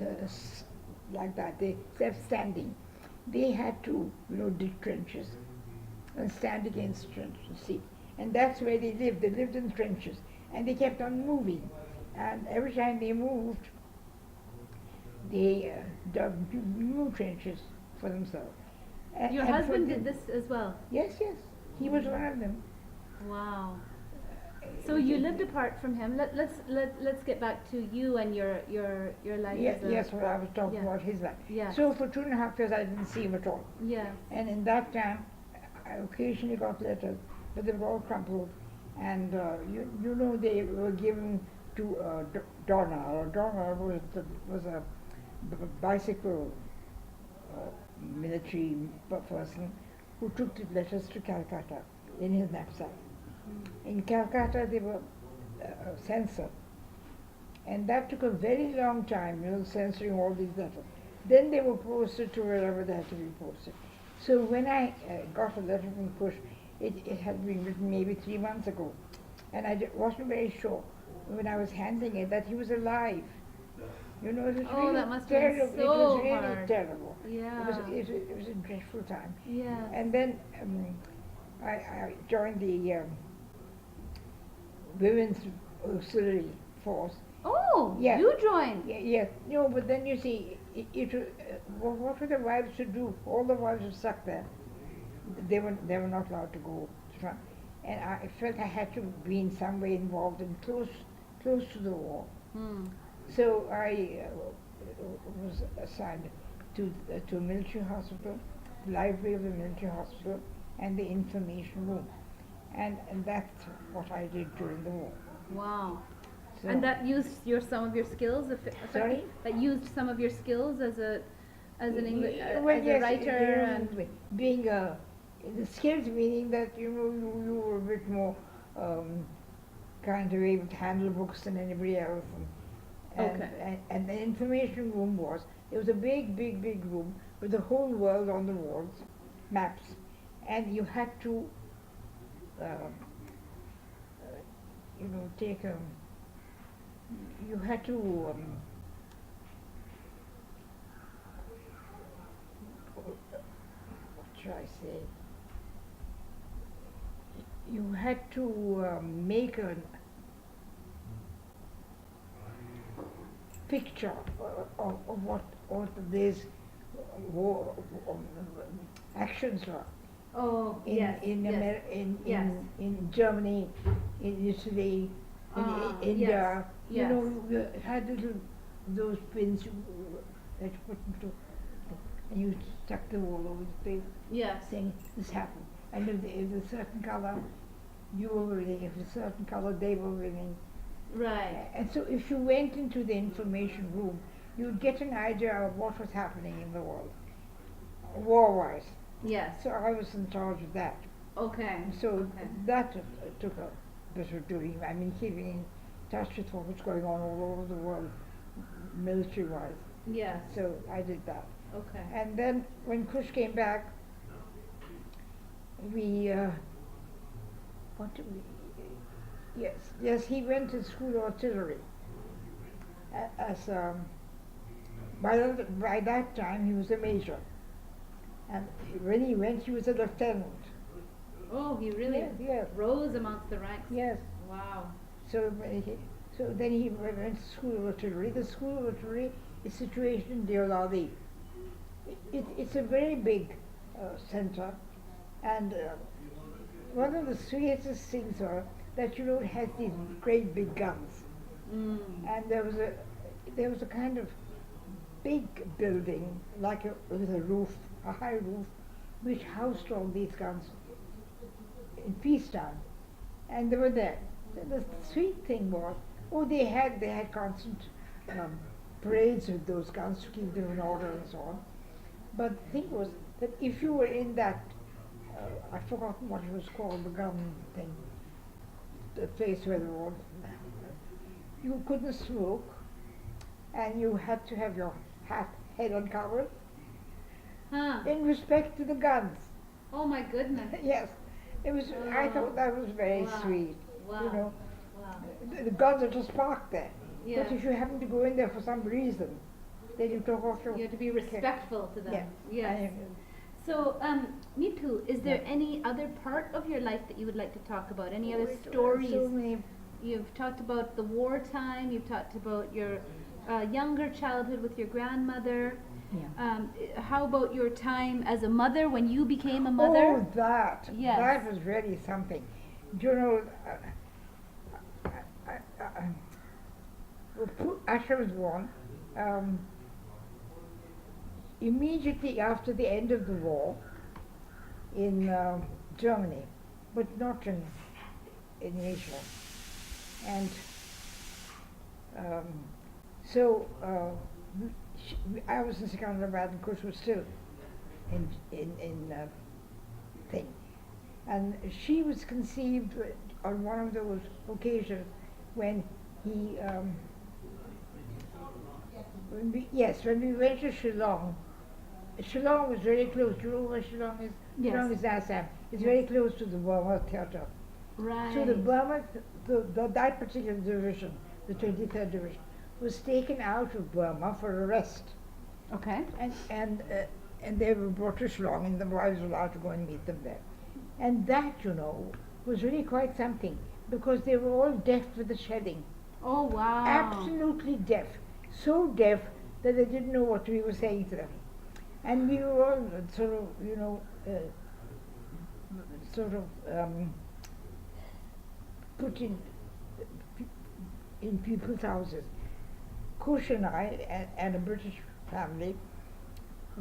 like that. They slept standing. They had to, dig trenches and stand against trenches, see. And that's where they lived. They lived in trenches. And they kept on moving. And every time they moved, they dug new trenches for themselves. Your and husband for did this as well? Yes, yes. He was one of them. Wow. So you lived apart from him. Let's get back to you and your life. Yes, as a, yes, what I was talking yeah. about his life. Yeah. So for 2.5 years I didn't see him at all. Yeah. And in that time, I occasionally got letters, but they were all crumpled. And you know, they were given to Donna. Donna was a bicycle military person who took the letters to Calcutta in his knapsack. In Calcutta, they were censored. And that took a very long time, censoring all these letters. Then they were posted to wherever they had to be posted. So when I got a letter from Kush, it had been written maybe 3 months ago. And I wasn't very sure when I was handling it that he was alive. It was Oh, really that must have been terrible. so It was really hard. terrible. Yeah. It was a dreadful time. Yeah. And then I joined the Women's Auxiliary Force. Oh, Yeah. you joined. Yes, no, but then you see, what were the wives to do? All the wives were stuck there. They were not allowed to go to front. And I felt I had to be in some way involved and close to the war. Hmm. So I was assigned to a military hospital, the library of the military hospital, and the information room. And that's what I did during the war. Wow. So And that used some of your skills. Sorry? That used some of your skills as an English Well, as yes, a writer and. being the skills, meaning that you were a bit more kind of able to handle books than anybody else. And the information room it was a big room with the whole world on the walls, maps, and you had to take you had to what should I say? You had to make a picture of what these war actions were. Oh, in yes, in yes, yes. in Germany, in Italy, in India. Yes, You know, yes. you had little those pins that you put into, and you stuck them all over the place, Yes. saying this happened. And if a certain color, you were winning. If a certain color, they were winning. Right. And so, if you went into the information room, you'd get an idea of what was happening in the world, war-wise. Yes. So I was in charge of that. Okay. So Okay. that took a bit of doing. I mean, keeping in touch with what was going on all over the world, military-wise. Yes. So I did that. Okay. And then when Kush came back, we what did we? Yes, he went to school artillery. As by that time he was a major, and when he went, he was a lieutenant. Oh, he really Yes. rose amongst the ranks. Yes. Wow. So so then he went to school of artillery. The school of artillery is situated in Deolali. It's a very big center, and one of the sweetest things are that, you know, it has these great big guns. Mm. And there was a kind of big building, like with a roof, a high roof, which housed all these guns in peacetime, and they were there. The sweet thing was, they had constant parades with those guns to keep them in order and so on. But the thing was that if you were in that, I've forgotten what it was called, the gun thing, the place where they were, you couldn't smoke, and you had to have your head uncovered Huh. in respect to the guns. Oh my goodness. Yes, it was. I Oh. thought that was very Wow. sweet. Wow. You know, Wow. the guns are just parked there. Yeah. But if you happen to go in there for some reason, then you took off your. You have to be respectful to them. Yeah. Yes. So, Mithoo, is there any other part of your life that you would like to talk about? Any other stories? So many. You've talked about the wartime. You've talked about your younger childhood with your grandmother. Yeah. How about your time as a mother when you became a mother? Oh, that. Yes. That was really something. Do you know, Asha was born immediately after the end of the war in Germany, but not in Asia. And so I was in Secunderabad, and Kush was still in thing. And she was conceived on one of those occasions when he, when we went to Shillong. Shillong was very close. Do you know where Shillong is? Yes. Shillong is Assam. It's very close to the Burma theatre. Right. So the Burma, that particular division, the 23rd Division, was taken out of Burma for a rest. Okay. And they were brought to Shillong, and the wives were allowed to go and meet them there. And that, you know, was really quite something, because they were all deaf with the shelling. Oh wow. Absolutely deaf. So deaf that they didn't know what we were saying to them. And we were all sort of, you know, put in people's houses. Kush and I and a British family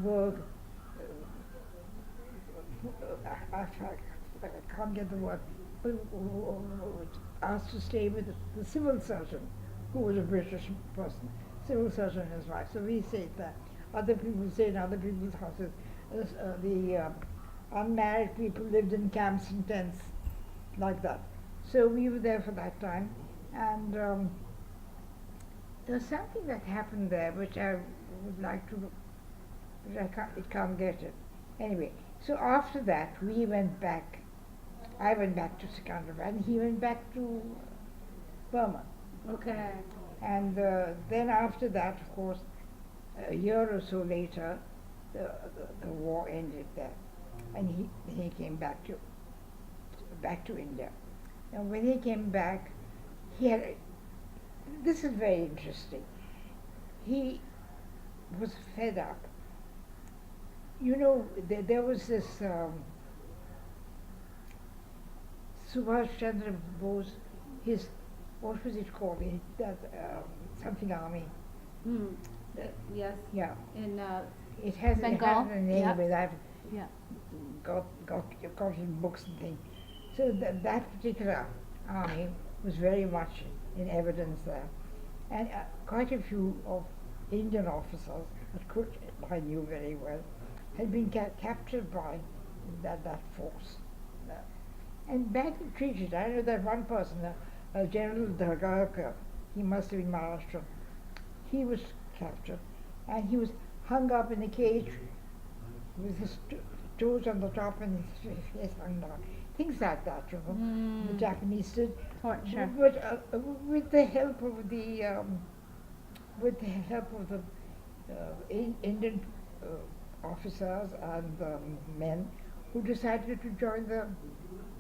were, I can't get the word, but asked to stay with the civil surgeon, who was a British person, civil surgeon and his wife. So we stayed there. Other people stayed in other people's houses. The unmarried people lived in camps and tents, like that. So we were there for that time, and there's something that happened there which I would like to, but I can't get it. Anyway, so after that we went back. I went back to Secunderabad, and he went back to Burma. Okay. And then after that, of course, a year or so later, the war ended there, and he came back to India. And when he came back, this is very interesting. He was fed up. You know, there was this Subhash Chandra Bose, his, what was it called? That something army. Mm. That, Yes. yeah, In it has Bengal. a name, Yeah. but I've Yeah. got in books and things. So that particular army was very much in evidence there, and quite a few of Indian officers that I knew very well had been captured by that force, and badly treated. I know that one person, General Dhagarkar, he must have been Maharashtra. He was captured, and he was hung up in a cage with his toes on the top and his face hung down. Things like that, you know. The Japanese did. Torture. But with the help of the Indian officers and men who decided to join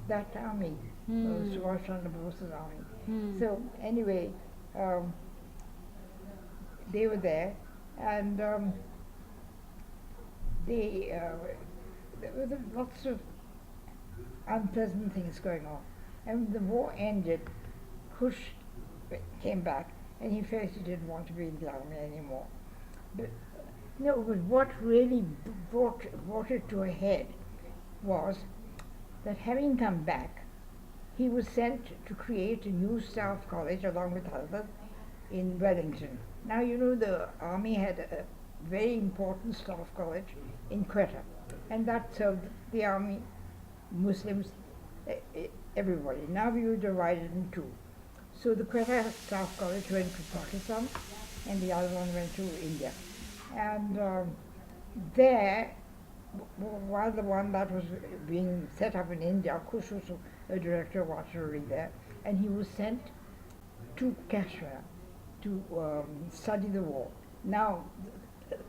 that army, Subhash Chandra Bose's army. So anyway, they were there, and there were lots of unpleasant things going on. And when the war ended, Kush came back, and he felt he didn't want to be in the army anymore. But no, but what really brought it to a head was that having come back, he was sent to create a new staff college along with others in Wellington. Now you know the army had a very important staff college in Quetta, and that served the army, Muslims, everybody. Now we were divided in two. So the Quetta Staff College went to Pakistan, and the other one went to India. And there, while the one that was being set up in India, Kush was a director of artillery there, and he was sent to Kashmir to study the war. Now,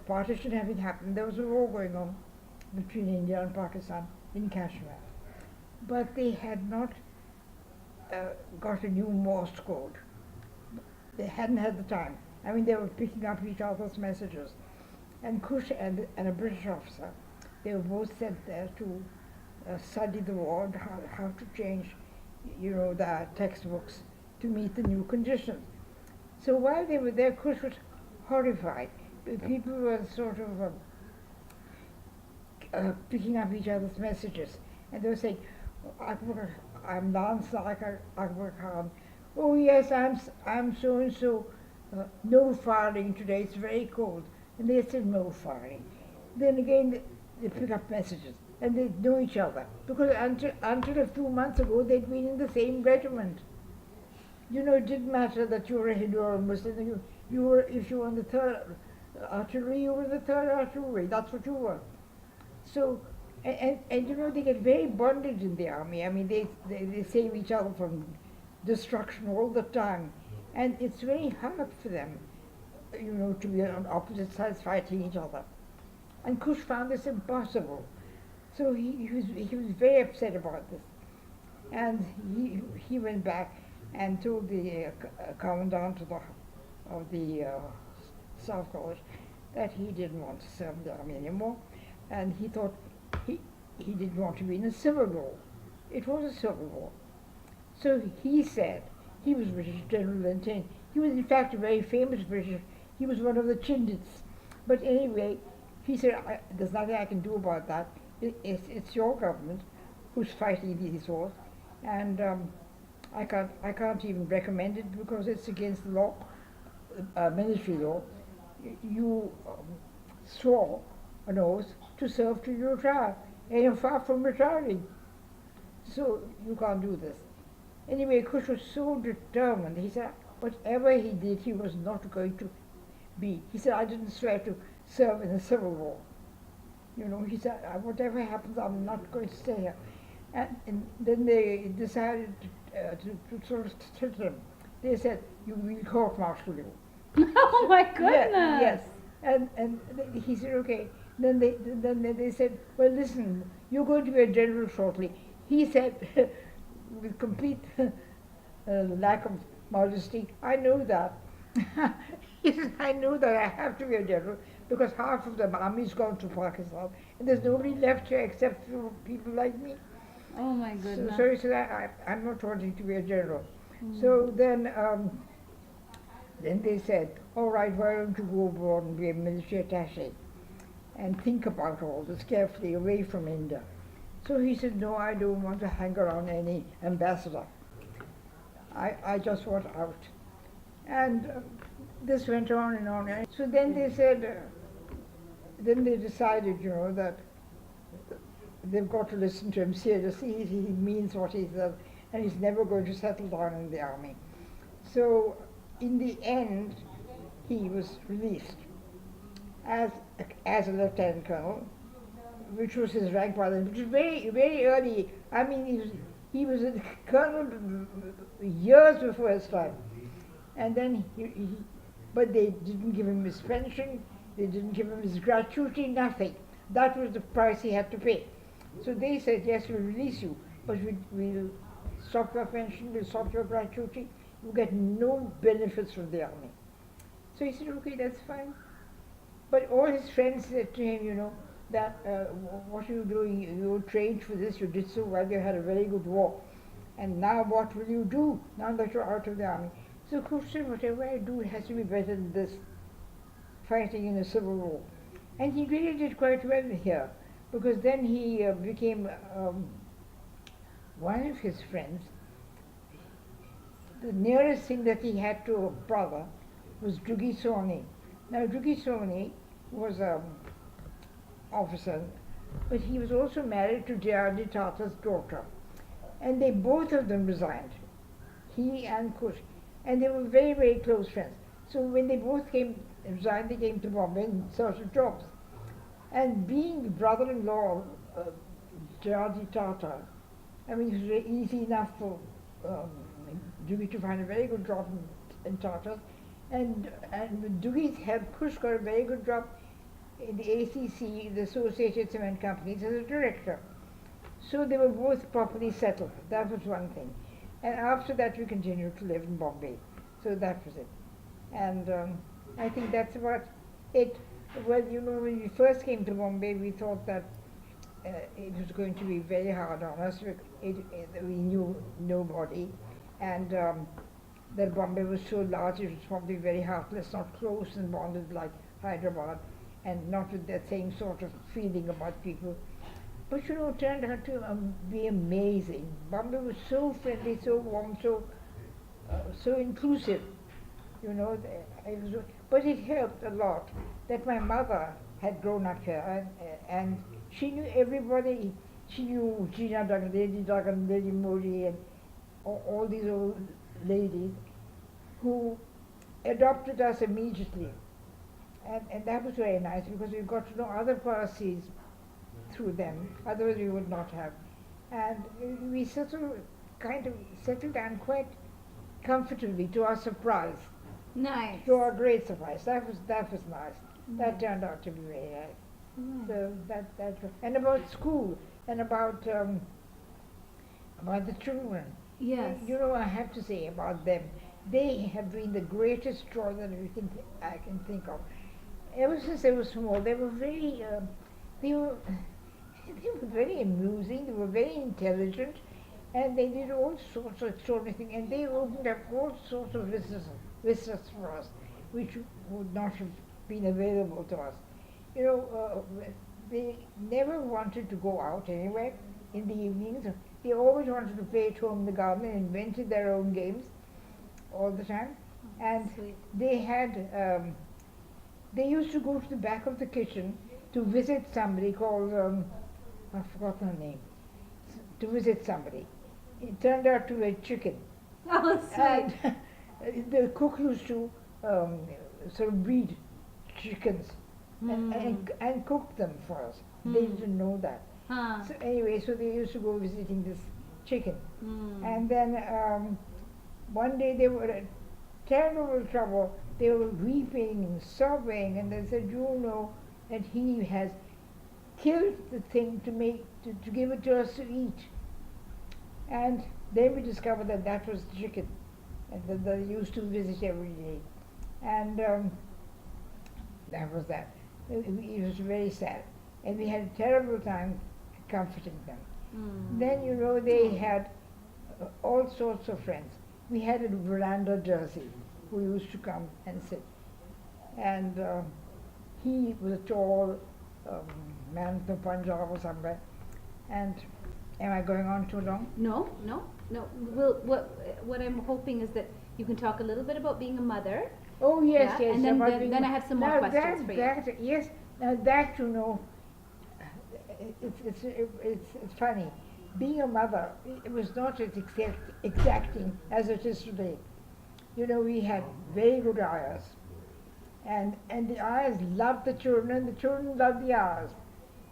partition having happened, there was a war going on between India and Pakistan in Kashmir. But they had not got a new Morse code. They hadn't had the time. I mean, they were picking up each other's messages. And Kush and a British officer, they were both sent there to study the war and how to change, you know, the textbooks to meet the new conditions. So while they were there, Kush was horrified. People were sort of picking up each other's messages, and they were saying, Akbar, I'm Lance Akbar Khan. Oh yes, I'm so and so. No firing today. It's very cold. And they said no firing. Then again they pick up messages, and they know each other because until a few months ago they'd been in the same regiment. You know, it didn't matter that you were a Hindu or a Muslim. You were, if you were in the third artillery, you were in the third artillery. That's what you were. So, and you know, they get very bonded in the army. I mean, they save each other from destruction all the time. And it's very hard for them, you know, to be on opposite sides fighting each other. And Kush found this impossible. So he was very upset about this. And he went back and told the commandant of the Staff College that he didn't want to serve the army anymore. And he thought he didn't want to be in a civil war. It was a civil war. So he said, he was British General Linton. He was in fact a very famous British, he was one of the Chindits. But anyway, he said, there's nothing I can do about that. It's your government who's fighting these wars. And I can't even recommend it because it's against the law, military law. You swore an oath to serve till you retire, and you're far from retiring. So you can't do this. Anyway, Kush was so determined. He said, whatever he did, he was not going to be. He said, I didn't swear to serve in a civil war. You know, he said, whatever happens, I'm not going to stay here. And then they decided to sort of threaten him. They said, we'll court-martial you. Oh my goodness! Yes. And he said, okay. Then they said, well, listen, you're going to be a general shortly. He said, with complete lack of modesty, I know that. He said, I know that I have to be a general because half of the army's gone to Pakistan and there's nobody left here except for people like me. Oh my So, goodness. so he said, I'm not wanting to be a general. Mm. So then they said, all right, why don't you go abroad and be a military attaché and think about all this carefully away from India. So he said, no, I don't want to hang around any ambassador. I just want out. And this went on and on. And so then they said, then they decided, that they've got to listen to him seriously. He means what he says, and he's never going to settle down in the army. So in the end, he was released as a lieutenant colonel, which was his rank by then, which was very, very early. I mean, he was a colonel years before his time. And then but they didn't give him his pension, they didn't give him his gratuity, nothing. That was the price he had to pay. So they said, yes, we'll release you, but we'll stop your pension, we'll stop your gratuity, you get no benefits from the army. So he said, okay, that's fine. But all his friends said to him, that what are you doing? You trained for this, you did so well, you had a very good war. And now what will you do now that you're out of the army? So Kush said, whatever I do, it has to be better than this, fighting in a civil war. And he really did quite well here, because then he became one of his friends. The nearest thing that he had to a brother was Jugi Soni. Now Jugi Soni was an officer, but he was also married to J.R.D. Tata's daughter. And they both of them resigned, he and Kush. And they were very, very close friends. So when they both resigned, they came to Bombay in search of jobs. And being brother-in-law of J.R.D. Tata, I mean, it was very easy enough for Jugi to find a very good job in Tata. And Jugi's helped Kush got a very good job in the ACC, the Associated Cement Companies, as a director. So they were both properly settled. That was one thing. And after that, we continued to live in Bombay. So that was it. And I think that's about it. Well, when we first came to Bombay, we thought that it was going to be very hard on us. We knew nobody. And that Bombay was so large, it was probably very heartless, not close and bonded like Hyderabad, and not with that same sort of feeling about people. But it turned out to be amazing. Bombay was so friendly, so warm, so inclusive. But it helped a lot that my mother had grown up here, and she knew everybody. She knew Gina Duggan, Lady Modi, and all these old ladies who adopted us immediately. And that was very nice, because we got to know other Parsis through them, otherwise we would not have. And we kind of settled down quite comfortably, to our surprise. Nice. To our great surprise. That was nice. That turned out to be very nice. So that's and about school and about the children. Yes. I have to say about them, they have been the greatest joy that I can think of. Ever since they were small, they were very they were very amusing, they were very intelligent, and they did all sorts of extraordinary things, and they opened up all sorts of vistas for us, which would not have been available to us. They never wanted to go out anywhere in the evenings. They always wanted to play at home in the garden and invented their own games all the time. And Sweet. they had, they used to go to the back of the kitchen to visit somebody called, I've forgotten her name, to visit somebody. It turned out to be a chicken. Oh, sweet. And the cook used to sort of breed chickens and cook them for us. They didn't know that. Huh. So anyway, so they used to go visiting this chicken. And then one day they were in terrible trouble. They were weeping and sobbing, and they said, that he has killed the thing to give it to us to eat. And then we discovered that was the chicken, and that they used to visit every day. And that was that. It was very sad. And we had a terrible time comforting them. Then, you know, they had all sorts of friends. We had a veranda Jersey who used to come and sit. And he was a tall man from Punjab or somewhere. And am I going on too long? No, no, no. What I'm hoping is that you can talk a little bit about being a mother. Oh yes, Yeah, yes. and then, about then, being- then I have some more now questions for you. that, yes, now that, you know, it's funny. Being a mother, it was not as exacting as it is today. You know, we had very good ayahs, and the ayahs loved the children, and the children loved the ayahs,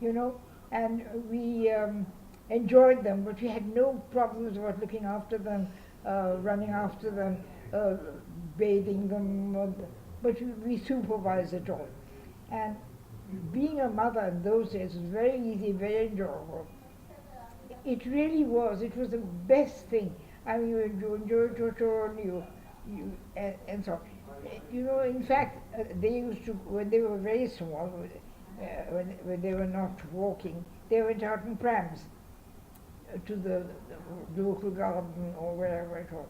you know, and we enjoyed them, but we had no problems about looking after them, running after them, bathing them, but we supervised it all. And being a mother in those days was very easy, very enjoyable. It really was. It was the best thing. I mean, you enjoyed your children, and so. You know, in fact, they used to, when they were very small, when they were not walking, they went out in prams to the local garden or wherever it was.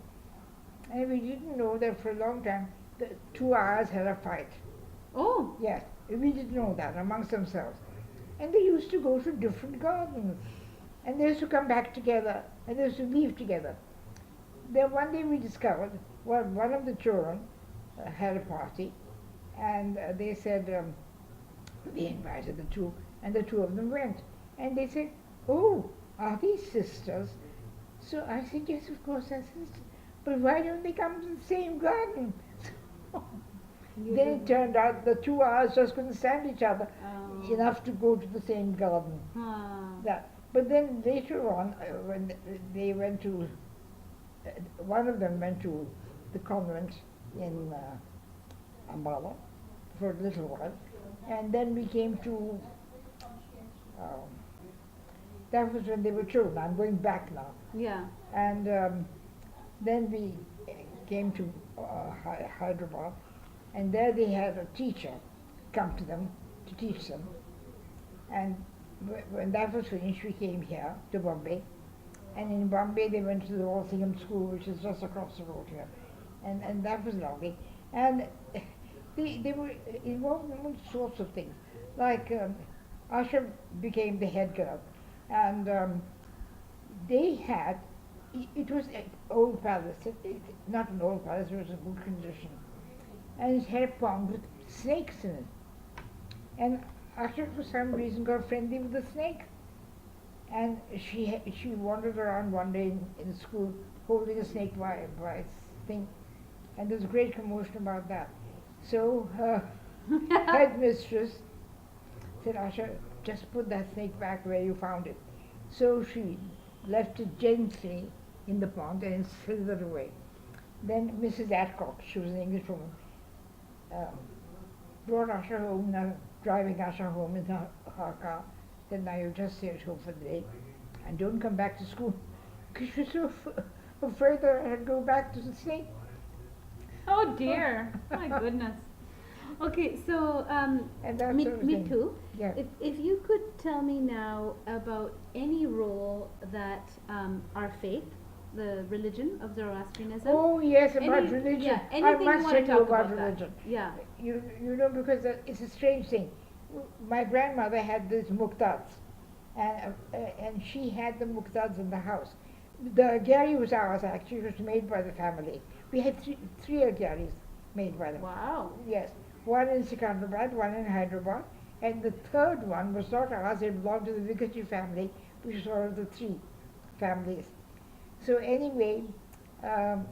And we didn't know that for a long time the two ayahs had a fight. Oh. Yes, we didn't know that amongst themselves. And they used to go to different gardens. And they used to come back together, and they used to leave together. Then one day we discovered, well, one of the children had a party, and they said, they invited the two, and the two of them went. And they said, oh, are these sisters? So I said, yes, of course, they're sisters. But why don't they come to the same garden? Then it turned out the two ayahs just couldn't stand each other enough to go to the same garden. That. But then later on, when they went to, one of them went to the convent in Ambala for a little while, and then we came to, that was when they were children. I'm going back now. Yeah. And then we came to Hyderabad, and there they had a teacher come to them to teach them. And when that was finished, we came here to Bombay. And in Bombay, they went to the Walsingham School, which is just across the road here. And that was lovely. And they were involved in all sorts of things. Like Asha became the head girl. And they had, it was an old palace, not an old palace, it was in good condition. And it had a pond with snakes in it. And Asha, for some reason, got friendly with the snake. And she wandered around one day in school holding a snake by its thing. And there was a great commotion about that. So her headmistress said, Asha, just put that snake back where you found it. So she left it gently in the pond and it slithered away. Then Mrs. Adcock, she was an English woman, brought Asha home, now driving Asha home in her car. Said, now you just stay at home for the day and don't come back to school. Because she was so afraid that I'd go back to the snake. Oh dear. My goodness. Okay, so And that me, sort of me thing. too. Yeah. If you could tell me now about any role that our faith, the religion of Zoroastrianism. Oh yes, about any- religion. Yeah, I anything you must want tell to you talk about about that. religion. Yeah. You know, because it's a strange thing. My grandmother had these muktads, and she had the muktads in the house. The agyari was ours actually. It was made by the family. We had three agyaris made by them. Wow. Yes, one in Secunderabad, one in Hyderabad, and the third one was not ours. It belonged to the Vikarji family, which was one of the three families. So anyway, what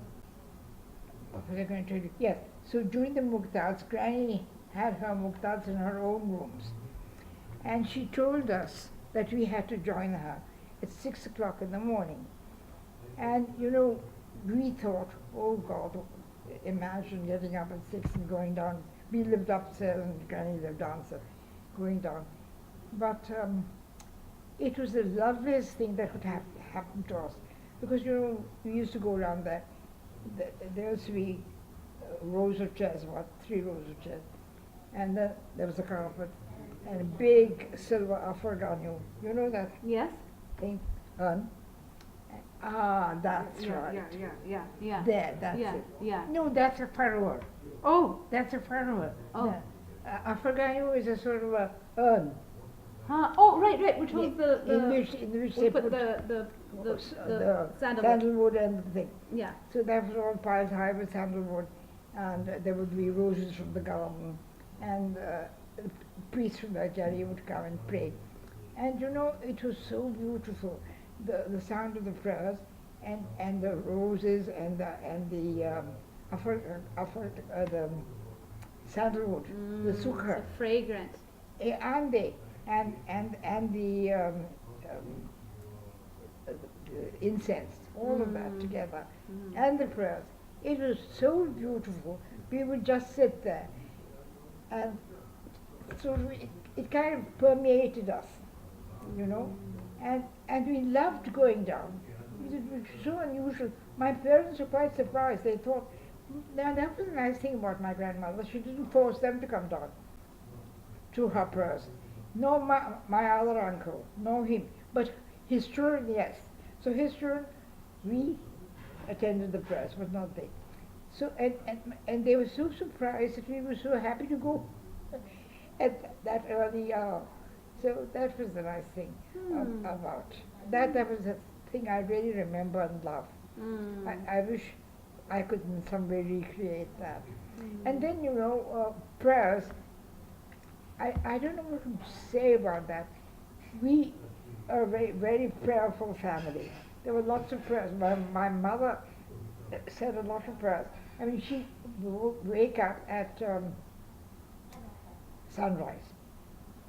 was I going to tell you? Yes. So during the muktads, Granny had her muktads in her own rooms, and she told us that we had to join her at 6 o'clock in the morning. And you know, we thought, oh God, imagine getting up at 6 and going down. We lived upstairs and Granny lived downstairs, going down. But it was the loveliest thing that could happen to us, because you know, we used to go around there. There used to be rows of chairs, about 3 rows of chairs, and then there was a carpet and a big silver afghan, you know that Yes. thing, urn. Ah, that's Yeah, right. Yeah. There, that's Yeah. it. Yeah. No, that's a farewell. Oh, That's a farewell. Oh. Afghani is a sort of a urn. Huh. Oh, right. Which holds Yeah, the in which we they put put the sandalwood. sandalwood and the thing. Yeah. So that was all piled high with sandalwood, and there would be roses from the garden, and the priests from the Ajari would come and pray. And you know, it was so beautiful, the sound of the prayers, and the roses and the the sandalwood, the sukkah. So fragrant. And they and the incense, all of that together, and the prayers. It was so beautiful. We would just sit there, and so it kind of permeated us, you know, and we loved going down. It was so unusual. My parents were quite surprised. They thought, now that was a nice thing about my grandmother. She didn't force them to come down to her prayers. No, my other uncle, no him, but his children, yes. So his children, we attended the prayers, but not they. So and they were so surprised that we were so happy to go at that early hour. So that was the nice thing about that. That was a thing I really remember and love. I wish I could in some way recreate that. And then you know prayers. I don't know what to say about that. We are a very prayerful family. There were lots of prayers. My mother said a lot of prayers. I mean, she would wake up at sunrise,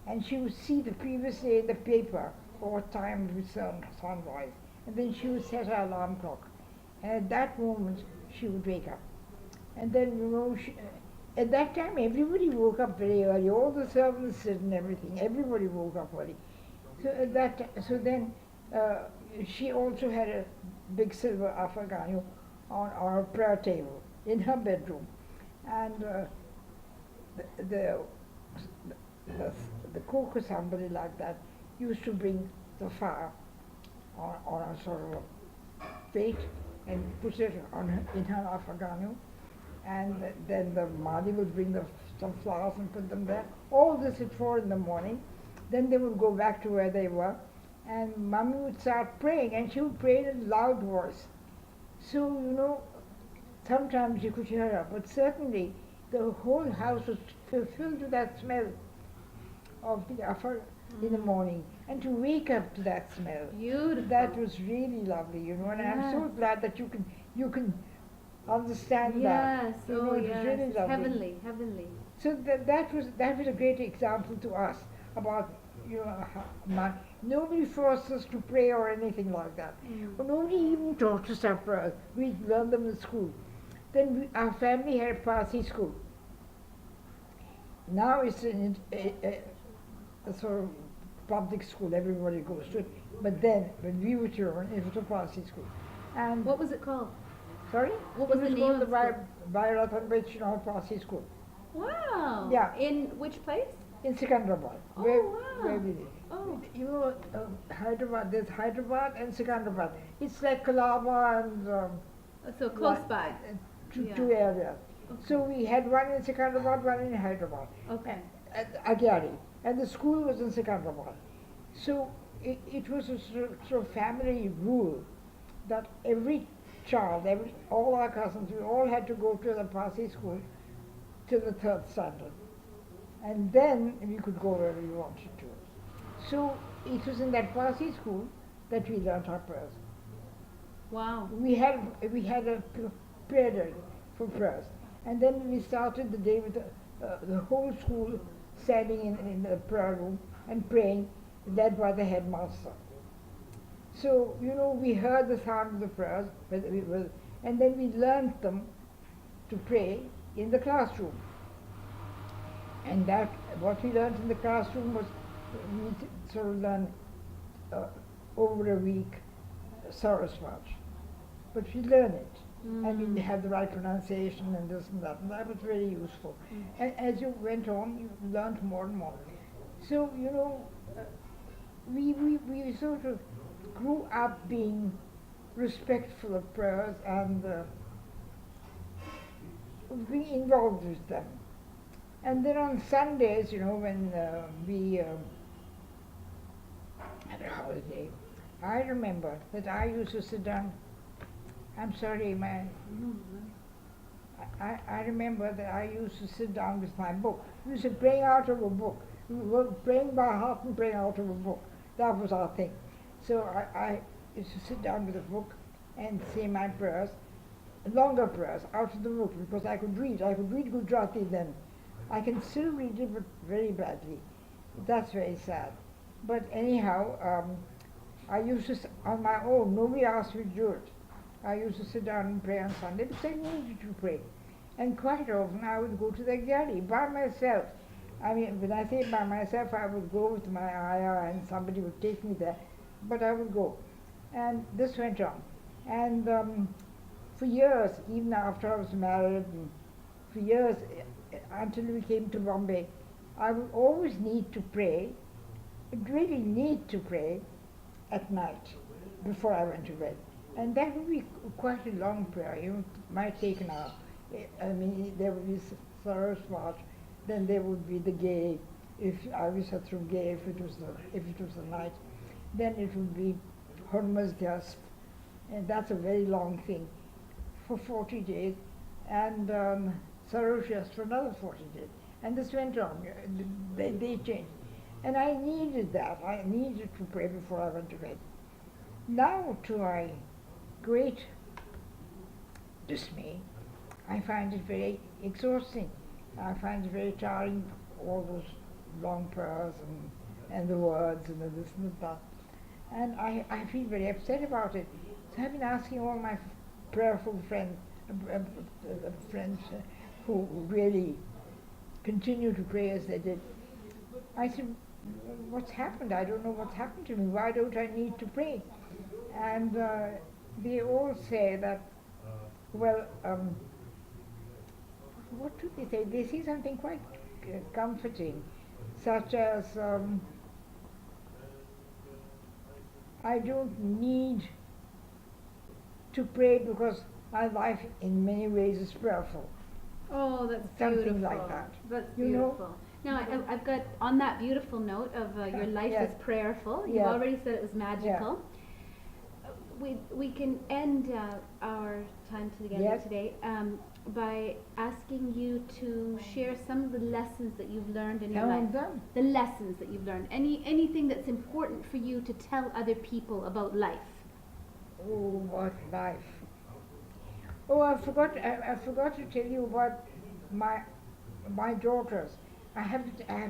and she would see the previous day in the paper what time it was sunrise, and then she would set her alarm clock. And at that moment, she would wake up. And then, you know, at that time, everybody woke up very early. All the servants and everything. Everybody woke up early. So then, she also had a big silver afghani on our prayer table in her bedroom, and the cook or somebody like that used to bring the fire on a sort of a plate and put it in her afghani. And then the Mahdi would bring some flowers and put them there. All this at 4 in the morning. Then they would go back to where they were, and Mummy would start praying, and she would pray in a loud voice. So, you know, sometimes you could hear her, but certainly the whole house was filled with that smell of the afar in the morning, and to wake up to that smell. Beautiful. That was really lovely, you know, and I'm so glad that you can understand that. Yes. You know, Oh, it was yes. really It's lovely. heavenly. So that was a great example to us about, you know, nobody forced us to pray or anything like that. Or nobody even taught us our prayers. We learned them in school. Then our family had a Parsi school. Now it's a sort of public school. Everybody goes to it. But then, when we were children, it was a Parsi school. And What was it called? sorry, What was it the was name called of the the school? Bhairatan Vaishnava Parsi School Wow. Yeah. In which place? in Secunderabad. Oh, where wow. we live. Oh. You know, Hyderabad, there's Hyderabad and Secunderabad. It's like Colaba and So close one- by. Yeah. two areas. Okay. So we had one in Secunderabad, one in Hyderabad, Okay. at Agyari, and the school was in Secunderabad. So it was a sort of family rule that every child, all our cousins, we all had to go to the Parsi school till the 3rd standard. And then we could go wherever we wanted to. So it was in that Parsi school that we learnt our prayers. Wow. We had a prayer for prayers, and then we started the day with the whole school standing in the prayer room and praying, led by the headmaster. So you know, we heard the sound of the prayers, and then we learnt them to pray in the classroom. And that what we learnt in the classroom was we sort of learned over a week Saraswat. But we learn it, and we have the right pronunciation and this and that was very useful. And as you went on, you learnt more and more. So, you know, we sort of grew up being respectful of prayers and being involved with them. And then on Sundays, when we had a holiday, I remember that I used to sit down. I'm sorry, I remember that I used to sit down with my book. We used to pray out of a book. We were praying by heart and praying out of a book. That was our thing. So I used to sit down with a book and say my prayers, longer prayers, out of the book, because I could read. I could read Gujarati then. I can still read it, but very badly. That's very sad. But anyhow, I used to, on my own, nobody asked me to do it. I used to sit down and pray on Sunday because I needed to pray. And quite often I would go to the gallery by myself. I mean, when I say by myself, I would go with my ayah and somebody would take me there, but I would go. And this went on. And for years, even after I was married, and for years, until we came to Bombay, I would always need to pray, really need to pray at night before I went to bed. And that would be quite a long prayer. It might take an hour. I mean, there would be Farah Shroff, then there would be the gay, if I was through gay, if it was the night. Then it would be Hormuz Jasp, and that's a very long thing, for 40 days, and Saroshas for another 40 days. And this went on. They changed. And I needed that. I needed to pray before I went to bed. Now, to my great dismay, I find it very exhausting. I find it very tiring, all those long prayers and the words and the this and that. And I feel very upset about it. So I've been asking all my prayerful friends, who really continue to pray as they did. I said, what's happened? I don't know what's happened to me. Why don't I need to pray? And they all say that, well, what do they say? They say something quite comforting, such as, I don't need to pray because my life in many ways is prayerful. Oh, that's Something beautiful. like that. That's You know? beautiful. Now, I've got, on that beautiful note of your life Yes. is prayerful, you've Yes. already said it was magical. We can end our time together Yes. today by asking you to share some of the lessons that you've learned in your Some life. of them. The lessons that you've learned. Anything that's important for you to tell other people about life. Oh, what life. Oh, I forgot to tell you about my daughters. I have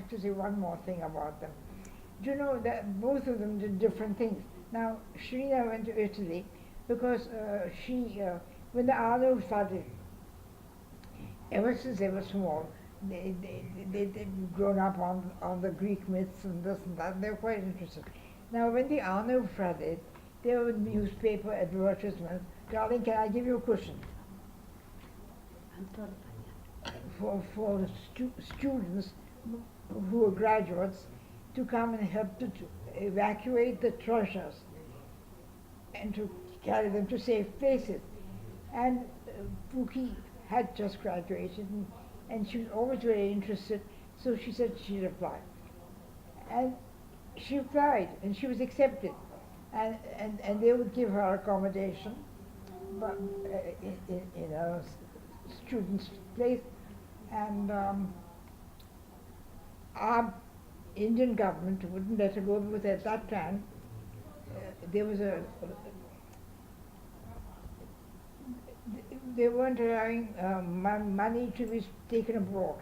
to say one more thing about them. Do you know that both of them did different things? Now, Shrina went to Italy because when the Arno started, ever since they were small, they'd grown up on the Greek myths and this and that. They were quite interested. Now, when the Arno started, there were newspaper advertisements. Darling, can I give you a cushion? I'm totally For students who were graduates to come and help to evacuate the treasures and to carry them to safe places. And Pookie had just graduated and she was always very interested, so she said she'd apply. And she applied and she was accepted. And they would give her accommodation but, in a student's place. And our Indian government wouldn't let her go because at that time there was they weren't allowing money to be taken abroad.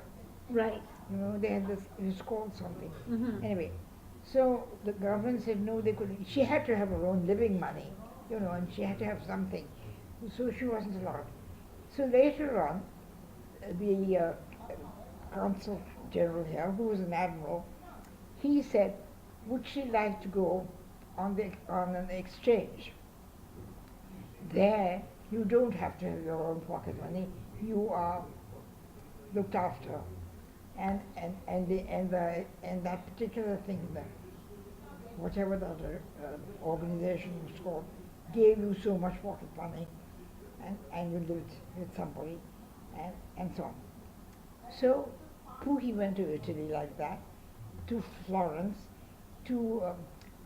Right. You know, they had this, it was called something. Mm-hmm. Anyway, so the government said no, they couldn't. She had to have her own living money, you know, and she had to have something. So she wasn't allowed. So later on, the consul general here, who was an admiral, he said, would she like to go on an exchange? There, you don't have to have your own pocket money. You are looked after, and that particular thing, the whatever that organization was called, gave you so much pocket money, and you lived with somebody, and so on. So Pookie went to Italy like that, to Florence, to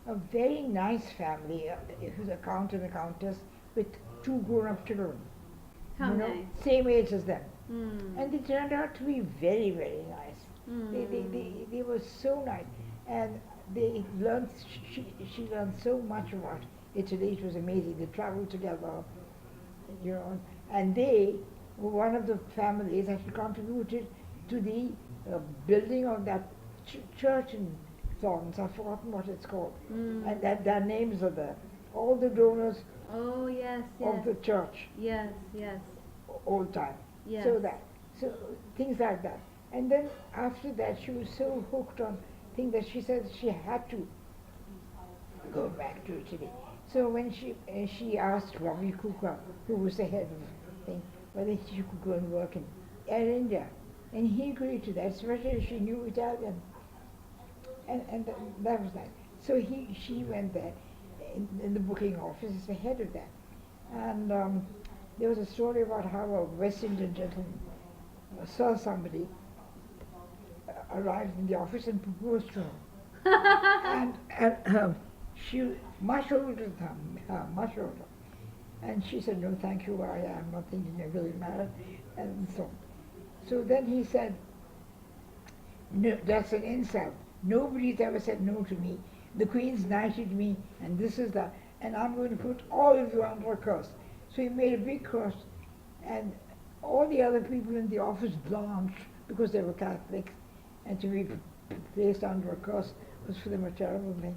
a very nice family, who's a count and a countess with 2 grown-up children. How you know, nice. same age as them. Mm. And they turned out to be very, very nice. They were so nice. And they learned, she learned so much about Italy. It was amazing. They traveled together, you know, and they were one of the families that contributed to the building of that church in Florence. I've forgotten what it's called. And that their names are there. All the donors Oh, yes, of yes. the church, Yes, yes. old time. Yes. So things like that. And then after that, she was so hooked on things that she said she had to go back to Italy. So when she asked Ravi Kuka, who was the head of the thing, whether she could go and work in Air India, and he agreed to that, especially if she knew Italian, and that was that. So she went there in the booking office as the head of that, and there was a story about how a West Indian gentleman saw somebody arrived in the office and proposed to her. and she, much older than her, much older. And she said, no, thank you, I am not thinking of getting married, and so on. So then he said, no, that's an insult. Nobody's ever said no to me. The Queen's knighted me, and this is that, and I'm going to put all of you under a curse. So he made a big curse, and all the other people in the office blanched because they were Catholics, and to be placed under a curse was for them a terrible thing.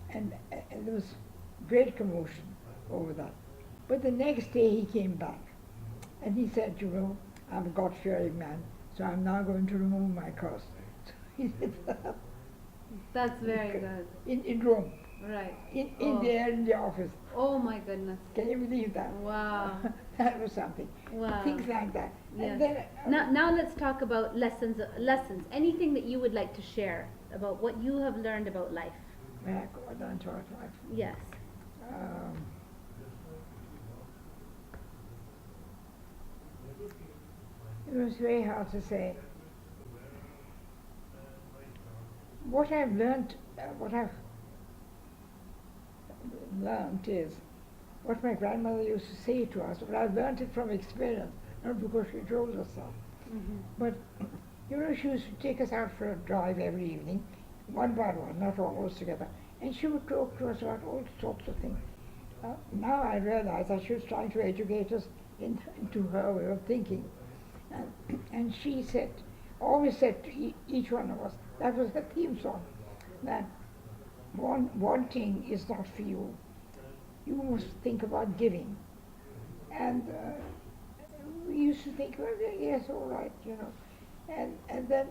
And there was great commotion over that. But the next day he came back, and he said, you know, I'm a God-fearing man, so I'm now going to remove my curse. So he did that. That's very good. In Rome. Right. In there in the office. Oh my goodness. Can you believe that? Wow. That was something. Wow. Things like that. Yes. And then, Now let's talk about lessons. Anything that you would like to share about what you have learned about life. when I got down to our life, Yes. it was very hard to say. What I've learned is what my grandmother used to say to us, but I've learned it from experience, not because she told us so. Mm-hmm. But, you know, she used to take us out for a drive every evening, one by one, not always together, and she would talk to us about all sorts of things. Now I realize that she was trying to educate us into her way of thinking. And she said, always said to each one of us, that was her theme song, that wanting is not for you. You must think about giving. And we used to think, well, yes, all right, you know. And then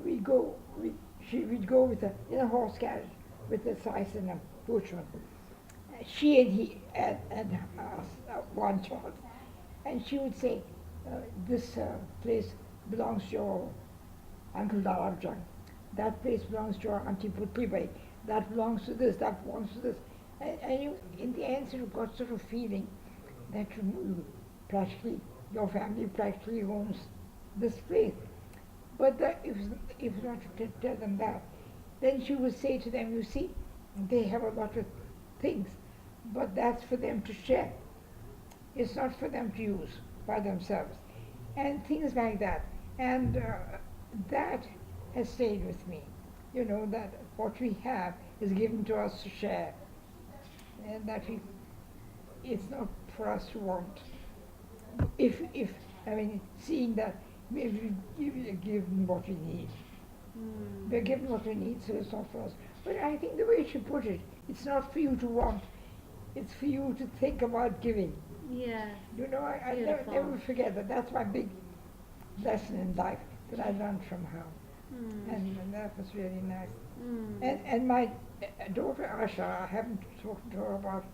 we'd go with her in a horse carriage with the Sais and a coachman. She and he and us, one child. And she would say, this place belongs to your Uncle Darabjang. That place belongs to your Auntie Putlibai. That belongs to this, that belongs to this. And you, in the end, you got sort of feeling that you practically, your family practically owns this place. But if not to tell them that, then she would say to them, you see, they have a lot of things, but that's for them to share. It's not for them to use by themselves. And things like that. And that has stayed with me. You know, that what we have is given to us to share. And that it's not for us to want. Seeing that we're given what we need. We're given what we need, so it's not for us. But I think the way she put it, it's not for you to want, it's for you to think about giving. Yes. You know, I never forget that. That's my big lesson in life that I learned from her. And that was really nice. And my daughter Asha, I haven't talked to her about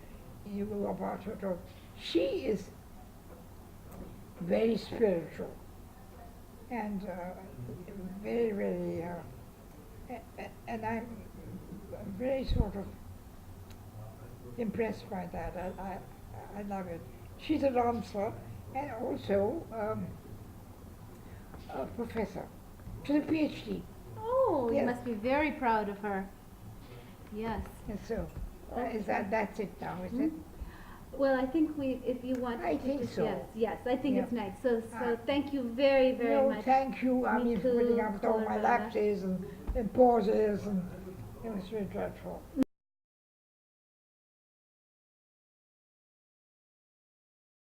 her at all. She is very spiritual and very, very, and I'm very sort of impressed by that. I love it. She's a dancer and also a professor. She's a PhD. Oh, you Yes. must be very proud of her. Yes. And so, that's it now, is it? Well, I think if you want I to think just, so. yes, I think Yeah. it's nice. So Ah. thank you very, very No, much. thank you. I mean, for putting Mithoo up with all my Coorlawala. lapses and pauses, and it was very dreadful.